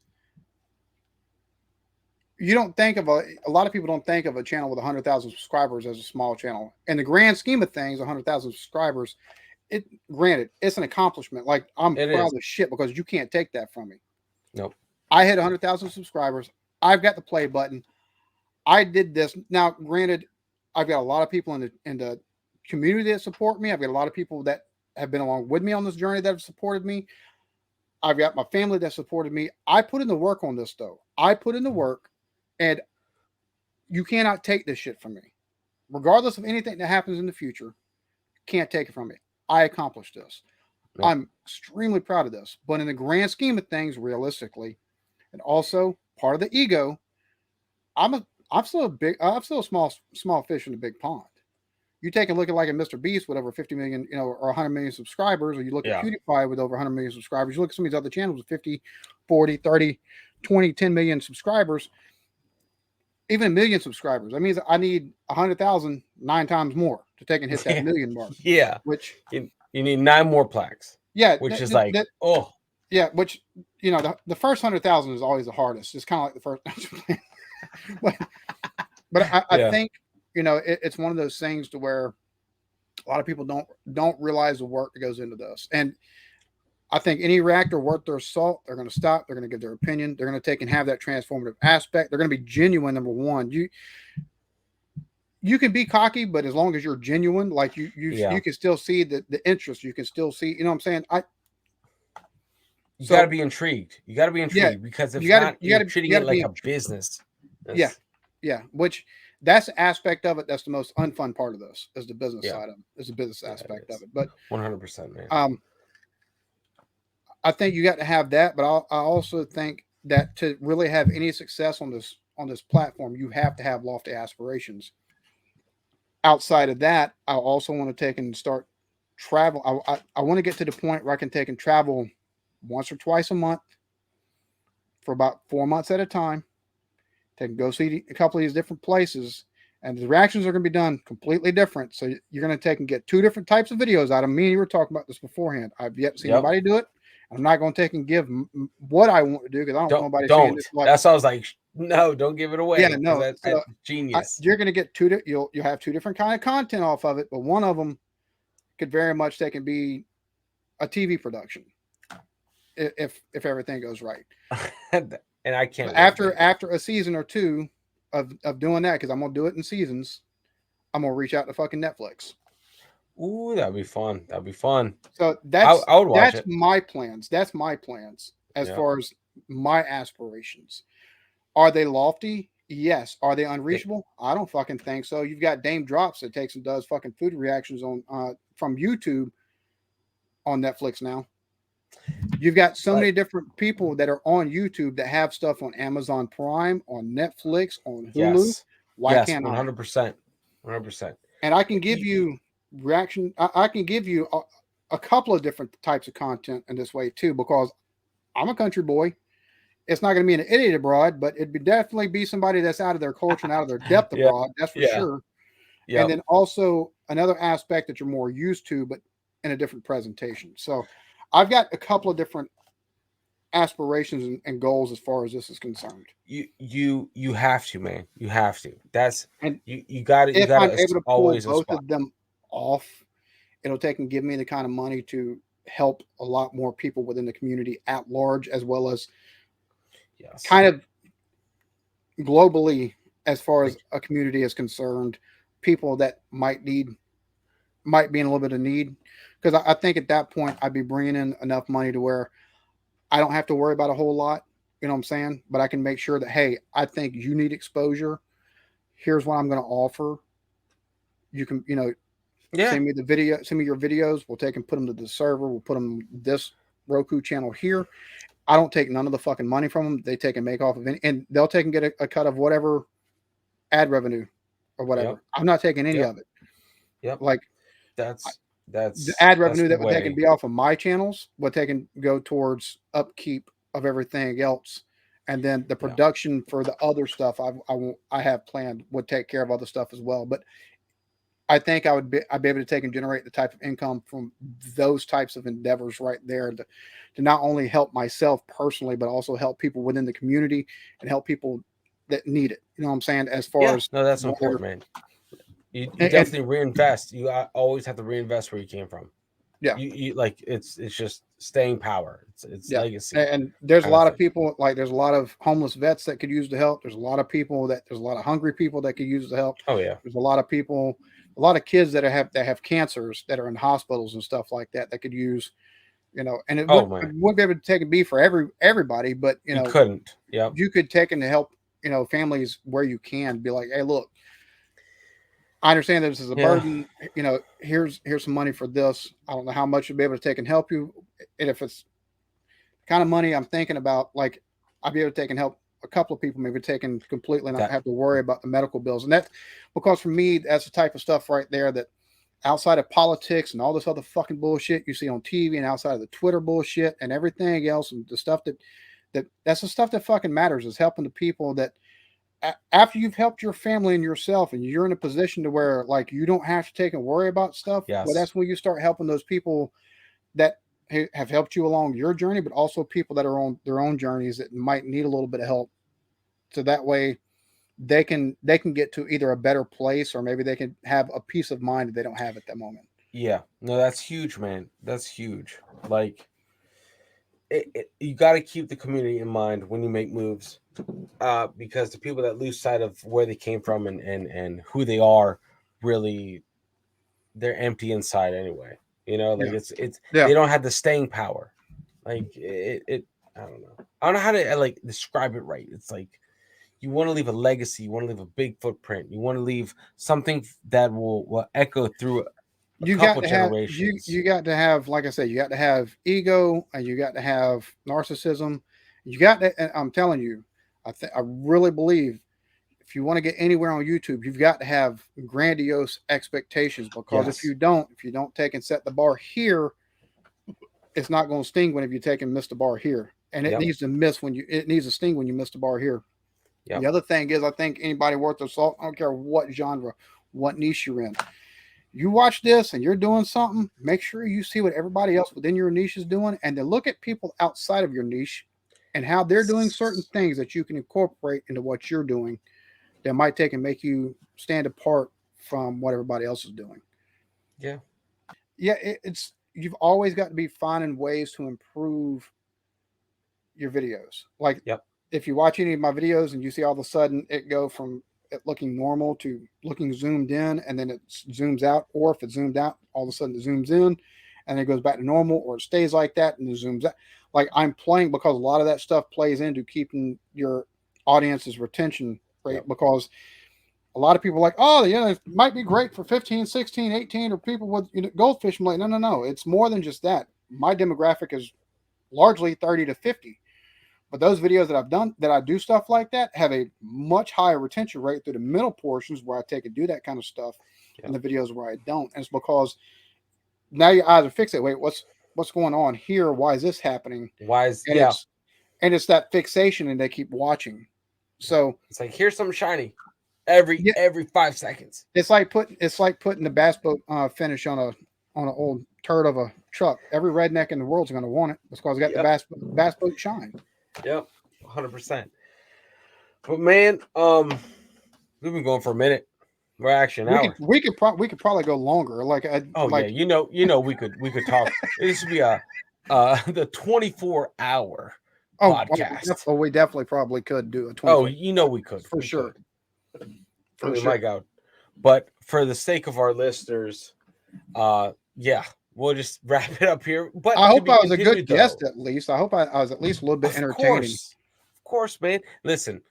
Speaker 2: you don't think of a lot of people don't think of a channel with 100,000 subscribers as a small channel. In the grand scheme of things, 100,000 subscribers, granted, it's an accomplishment. Like, I'm proud of shit because you can't take that from me.
Speaker 1: Nope.
Speaker 2: I hit 100,000 subscribers. I've got the play button. I did this. Now, granted, I've got a lot of people in the community that support me. I've got a lot of people that have been along with me on this journey that have supported me. I've got my family that supported me. I put in the work on this, though. I put in the work, and you cannot take this shit from me. Regardless of anything that happens in the future, can't take it from me. I accomplished this. Yep. I'm extremely proud of this. But in the grand scheme of things, realistically, and also part of the ego, I'm still a small fish in a big pond. You take a look at like a Mr. Beast with over 50 million, or 100 million subscribers, or you look at PewDiePie with over 100 million subscribers, you look at some of these other channels with 50, 40, 30, 20, 10 million subscribers, even a million subscribers. That means I need 100,000 9 times more to take and hit that million mark.
Speaker 1: Yeah.
Speaker 2: Which
Speaker 1: you need 9 more plaques.
Speaker 2: Yeah,
Speaker 1: which is like, oh,
Speaker 2: yeah, which the first 100,000 is always the hardest. It's kind of like the first, but I
Speaker 1: yeah,
Speaker 2: think it's one of those things to where a lot of people don't realize the work that goes into this. And I think any reactor worth their salt, they're going to stop. They're going to give their opinion. They're going to take and have that transformative aspect. They're going to be genuine. Number one, you can be cocky, but as long as you're genuine, like
Speaker 1: yeah.
Speaker 2: you can still see the interest. You can still see. You know what I'm saying?
Speaker 1: You got to
Speaker 2: So
Speaker 1: be intrigued. You got to be
Speaker 2: yeah,
Speaker 1: intrigued because if
Speaker 2: you got to
Speaker 1: not, you're treating
Speaker 2: you got
Speaker 1: it
Speaker 2: to
Speaker 1: like
Speaker 2: be
Speaker 1: a business.
Speaker 2: yeah, yeah. Which that's the aspect of it. That's the most unfun part of this is the business
Speaker 1: Yeah,
Speaker 2: side of it, is the business
Speaker 1: yeah, it
Speaker 2: aspect of
Speaker 1: is.
Speaker 2: it. But
Speaker 1: 100%, man.
Speaker 2: I think you got to have that. But I also think that to really have any success on this platform, you have to have lofty aspirations. Outside of that, I also want to take and start travel. I want to get to the point where I can take and travel once or twice a month for about 4 months at a time. Take and go see a couple of these different places, and the reactions are going to be done completely different. So you're going to take and get two different types of videos out of me. And you were talking about this beforehand. I've yet to see
Speaker 1: Yep.
Speaker 2: anybody do it. I'm not going to take and give what I want to do because I don't want nobody seeing this. Like,
Speaker 1: That's why I was like, no, don't give it
Speaker 2: yeah,
Speaker 1: away because
Speaker 2: no.
Speaker 1: that's
Speaker 2: So
Speaker 1: genius.
Speaker 2: you're going to get you'll have two different kind of content off of it, but one of them could very much take and be a TV production if everything goes right.
Speaker 1: And I can't
Speaker 2: After
Speaker 1: wait.
Speaker 2: after a season or two of doing that, because I'm gonna do it in seasons, I'm gonna reach out to fucking Netflix.
Speaker 1: Ooh, that'd be fun. That'd be fun.
Speaker 2: So
Speaker 1: I would watch
Speaker 2: that's
Speaker 1: it.
Speaker 2: my plans. That's my plans as
Speaker 1: Yeah.
Speaker 2: far as my aspirations. Are they lofty? Yes. Are they unreachable? I don't fucking think so. You've got Dame Drops that takes and does fucking food reactions on from YouTube on Netflix now. You've got so many different people that are on YouTube that have stuff on Amazon Prime, on Netflix, on Hulu.
Speaker 1: Yes.
Speaker 2: Why
Speaker 1: Yes.
Speaker 2: can't I?
Speaker 1: 100%. 100%.
Speaker 2: And I can give you reaction. I can give you a couple of different types of content in this way too, because I'm a country boy. It's not going to be an idiot abroad, but it'd be definitely be somebody that's out of their culture and out of their depth
Speaker 1: Yeah.
Speaker 2: abroad. That's for
Speaker 1: Yeah.
Speaker 2: sure. And
Speaker 1: Yep.
Speaker 2: then also another aspect that you're more used to, but in a different presentation. So I've got a couple of different aspirations and goals as far as this is concerned.
Speaker 1: You have to, man. You have to. That's
Speaker 2: And
Speaker 1: you got to
Speaker 2: if I'm able to pull
Speaker 1: always
Speaker 2: both
Speaker 1: aspire.
Speaker 2: of them off, it'll take and give me the kind of money to help a lot more people within the community at large, as well as
Speaker 1: Yes.
Speaker 2: kind of globally, as far as
Speaker 1: Like,
Speaker 2: a community is concerned, people that might be in a little bit of need. Because I think at that point, I'd be bringing in enough money to where I don't have to worry about a whole lot. You know what I'm saying? But I can make sure that, hey, I think you need exposure. Here's what I'm going to offer. You can,
Speaker 1: yeah.
Speaker 2: send me the video, send me your videos. We'll take and put them to the server. We'll put them this Roku channel here. I don't take none of the fucking money from them. They take and make off of it, and they'll take and get a cut of whatever ad revenue or whatever.
Speaker 1: Yep.
Speaker 2: I'm not taking any
Speaker 1: Yep.
Speaker 2: of it.
Speaker 1: Yep.
Speaker 2: Like
Speaker 1: That's
Speaker 2: the ad revenue
Speaker 1: the
Speaker 2: that would take and
Speaker 1: way.
Speaker 2: be off of my channels would take and go towards upkeep of everything else. And then the
Speaker 1: Yeah.
Speaker 2: production for the other stuff I have planned would take care of other stuff as well. But I think I'd be able to take and generate the type of income from those types of endeavors right there to not only help myself personally, but also help people within the community and help people that need it. You know what I'm saying? As far
Speaker 1: Yeah.
Speaker 2: as
Speaker 1: No, that's
Speaker 2: where,
Speaker 1: important, man. You
Speaker 2: and
Speaker 1: definitely reinvest. You always have to reinvest where you came from.
Speaker 2: yeah,
Speaker 1: You like it's just staying power. It's
Speaker 2: yeah.
Speaker 1: legacy
Speaker 2: And there's a
Speaker 1: kind of
Speaker 2: lot of
Speaker 1: thing.
Speaker 2: people, like there's a lot of homeless vets that could use the help. There's a lot of hungry people that could use the help.
Speaker 1: Oh yeah.
Speaker 2: There's a lot of people, a lot of kids that have cancers that are in hospitals and stuff like that could use, and
Speaker 1: Oh
Speaker 2: it
Speaker 1: man.
Speaker 2: wouldn't be able to take and be for everybody, but
Speaker 1: You couldn't. Yep.
Speaker 2: you could take and help, families where you can be like, hey, look, I understand that this is a
Speaker 1: Yeah.
Speaker 2: burden. Here's some money for this. I don't know how much you'll be able to take and help you. And if it's the kind of money I'm thinking about, like I'll be able to take and help a couple of people, maybe taking completely not
Speaker 1: That
Speaker 2: have to worry about the medical bills. And that because for me, that's the type of stuff right there that outside of politics and all this other fucking bullshit you see on TV and outside of the Twitter bullshit and everything else and the stuff that's the stuff that fucking matters is helping the people that after you've helped your family and yourself and you're in a position to where like you don't have to take and worry about stuff. Well,
Speaker 1: yes.
Speaker 2: that's when you start helping those people that have helped you along your journey, but also people that are on their own journeys that might need a little bit of help. So that way they can get to either a better place, or maybe they can have a peace of mind that they don't have at that moment.
Speaker 1: Yeah, no, that's huge, man. That's huge. Like, you got to keep the community in mind when you make moves, because the people that lose sight of where they came from and who they are, really, they're empty inside anyway. Like
Speaker 2: Yeah.
Speaker 1: it's
Speaker 2: Yeah.
Speaker 1: they don't have the staying power. Like it I don't know how to like describe it right. It's like you want to leave a legacy, you want to leave a big footprint, you want to leave something that will echo through a
Speaker 2: You got
Speaker 1: couple
Speaker 2: to have
Speaker 1: generations.
Speaker 2: you got to have, like I said, you got to have ego, and you got to have narcissism. You got to, and I'm telling you, I really believe if you want to get anywhere on YouTube, you've got to have grandiose expectations, because
Speaker 1: Yes.
Speaker 2: if you don't take and set the bar here, it's not going to sting when if you take and miss the bar here, and
Speaker 1: Yep.
Speaker 2: it needs to sting when you miss the bar here.
Speaker 1: Yep.
Speaker 2: The other thing is, I think anybody worth their salt, I don't care what genre, what niche you're in, you watch this and you're doing something, make sure you see what everybody else within your niche is doing, and then look at people outside of your niche and how they're doing certain things that you can incorporate into what you're doing, that might take and make you stand apart from what everybody else is doing.
Speaker 1: Yeah.
Speaker 2: Yeah, it's you've always got to be finding ways to improve your videos. Like,
Speaker 1: Yep.
Speaker 2: if you watch any of my videos and you see all of a sudden it go from it looking normal to looking zoomed in, and then it zooms out, or if it zoomed out, all of a sudden it zooms in and it goes back to normal, or it stays like that and it zooms out. Like, I'm playing, because a lot of that stuff plays into keeping your audience's retention rate,
Speaker 1: Yep.
Speaker 2: because a lot of people are like, oh yeah, it might be great for 15, 16, 18, or people with goldfish. I'm like, no, no, no, it's more than just that. My demographic is largely 30 to 50. But those videos that I've done, that I do stuff like that, have a much higher retention rate through the middle portions where I take and do that kind of stuff, and
Speaker 1: Yep.
Speaker 2: the videos where I don't. And it's because now your eyes are fixated. Wait, what's going on here? Why is this happening?
Speaker 1: Why is
Speaker 2: And
Speaker 1: yeah.
Speaker 2: it's that fixation, and they keep watching.
Speaker 1: Yeah.
Speaker 2: So
Speaker 1: It's like, here's something shiny every
Speaker 2: yeah,
Speaker 1: 5 seconds.
Speaker 2: it's like putting the bass boat finish on an old turd of a truck. Every redneck in the world's going to want it because it got the
Speaker 1: Yep.
Speaker 2: bass boat shine.
Speaker 1: Yep. 100%. But man, we've been going for a minute. We're actually an
Speaker 2: We could
Speaker 1: hour.
Speaker 2: we could probably go longer.
Speaker 1: Oh yeah,
Speaker 2: Like
Speaker 1: we could talk. This would be a the 24-hour podcast.
Speaker 2: we definitely probably could do a
Speaker 1: Oh,
Speaker 2: 24
Speaker 1: we could.
Speaker 2: for
Speaker 1: We could.
Speaker 2: sure,
Speaker 1: I
Speaker 2: for
Speaker 1: mean,
Speaker 2: sure.
Speaker 1: my God. But for the sake of our listeners, yeah, we'll just wrap it up here. But
Speaker 2: I
Speaker 1: to
Speaker 2: hope
Speaker 1: be
Speaker 2: I was a good
Speaker 1: continued
Speaker 2: guest
Speaker 1: though.
Speaker 2: at least. I hope I was at least a little bit
Speaker 1: Of
Speaker 2: entertaining.
Speaker 1: course. Of course, man. Listen,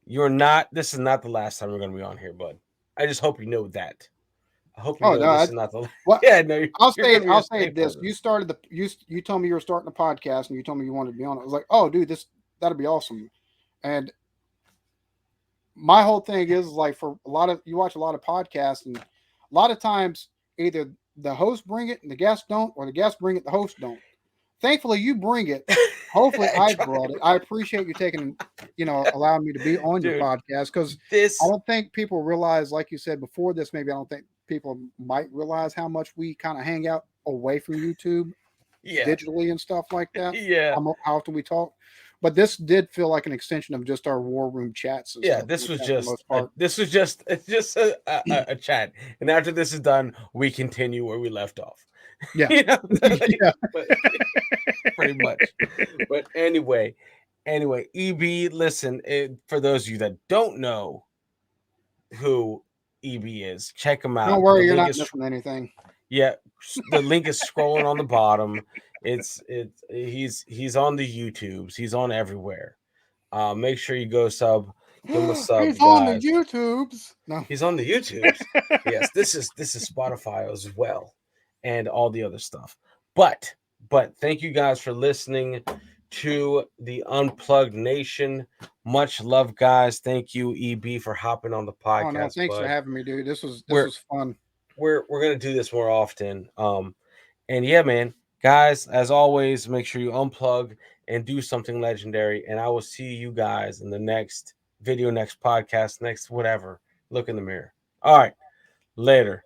Speaker 1: you're not this is not the last time we're gonna be on here, bud. I just hope you know that. I hope you
Speaker 2: Oh
Speaker 1: know
Speaker 2: no,
Speaker 1: this is not the
Speaker 2: what
Speaker 1: yeah, no, you're gonna be a
Speaker 2: I'll say
Speaker 1: staple
Speaker 2: this.
Speaker 1: of
Speaker 2: You
Speaker 1: this.
Speaker 2: started you told me you were starting a podcast, and you told me you wanted to be on it. I was like, oh dude, that'd be awesome. And my whole thing is like, for a lot of you watch a lot of podcasts, and a lot of times either the host bring it and the guests don't, or the guests bring it, the host don't. Thankfully, you bring it. Hopefully,
Speaker 1: I
Speaker 2: I
Speaker 1: tried.
Speaker 2: brought it. I appreciate you taking, allowing me to be on your
Speaker 1: Dude,
Speaker 2: podcast, because I
Speaker 1: this
Speaker 2: don't think people realize, like you said before this, maybe I don't think people might realize how much we kind of hang out away from YouTube
Speaker 1: yeah.
Speaker 2: digitally and stuff like that.
Speaker 1: Yeah.
Speaker 2: How often we talk. But this did feel like an extension of just our war room chats and
Speaker 1: Yeah,
Speaker 2: stuff
Speaker 1: this
Speaker 2: like
Speaker 1: was
Speaker 2: that for the
Speaker 1: just
Speaker 2: most part.
Speaker 1: just a chat. And after this is done, we continue where we left off.
Speaker 2: Yeah.
Speaker 1: you know, like,
Speaker 2: Yeah.
Speaker 1: but pretty much. But anyway, EB, listen, for those of you that don't know who EB is, check him
Speaker 2: Don't
Speaker 1: out. The
Speaker 2: worry, you're
Speaker 1: link
Speaker 2: not
Speaker 1: is
Speaker 2: missing anything.
Speaker 1: yeah, the link is scrolling on the bottom. He's on the YouTubes. He's on everywhere. Make sure you go give him a sub,
Speaker 2: He's on the
Speaker 1: guys.
Speaker 2: YouTubes. No.
Speaker 1: He's on the YouTubes. Yes, this is Spotify as well, and all the other stuff. But thank you guys for listening to the Unplugged Nation. Much love, guys. Thank you, EB, for hopping on the
Speaker 2: Oh no,
Speaker 1: podcast,
Speaker 2: thanks for
Speaker 1: bud.
Speaker 2: having me, dude. This
Speaker 1: We're
Speaker 2: was fun.
Speaker 1: we're gonna do this more often. And yeah, man, guys, as always, make sure you unplug and do something legendary. And I will see you guys in the next video, next podcast, next whatever. Look in the mirror. All right, later.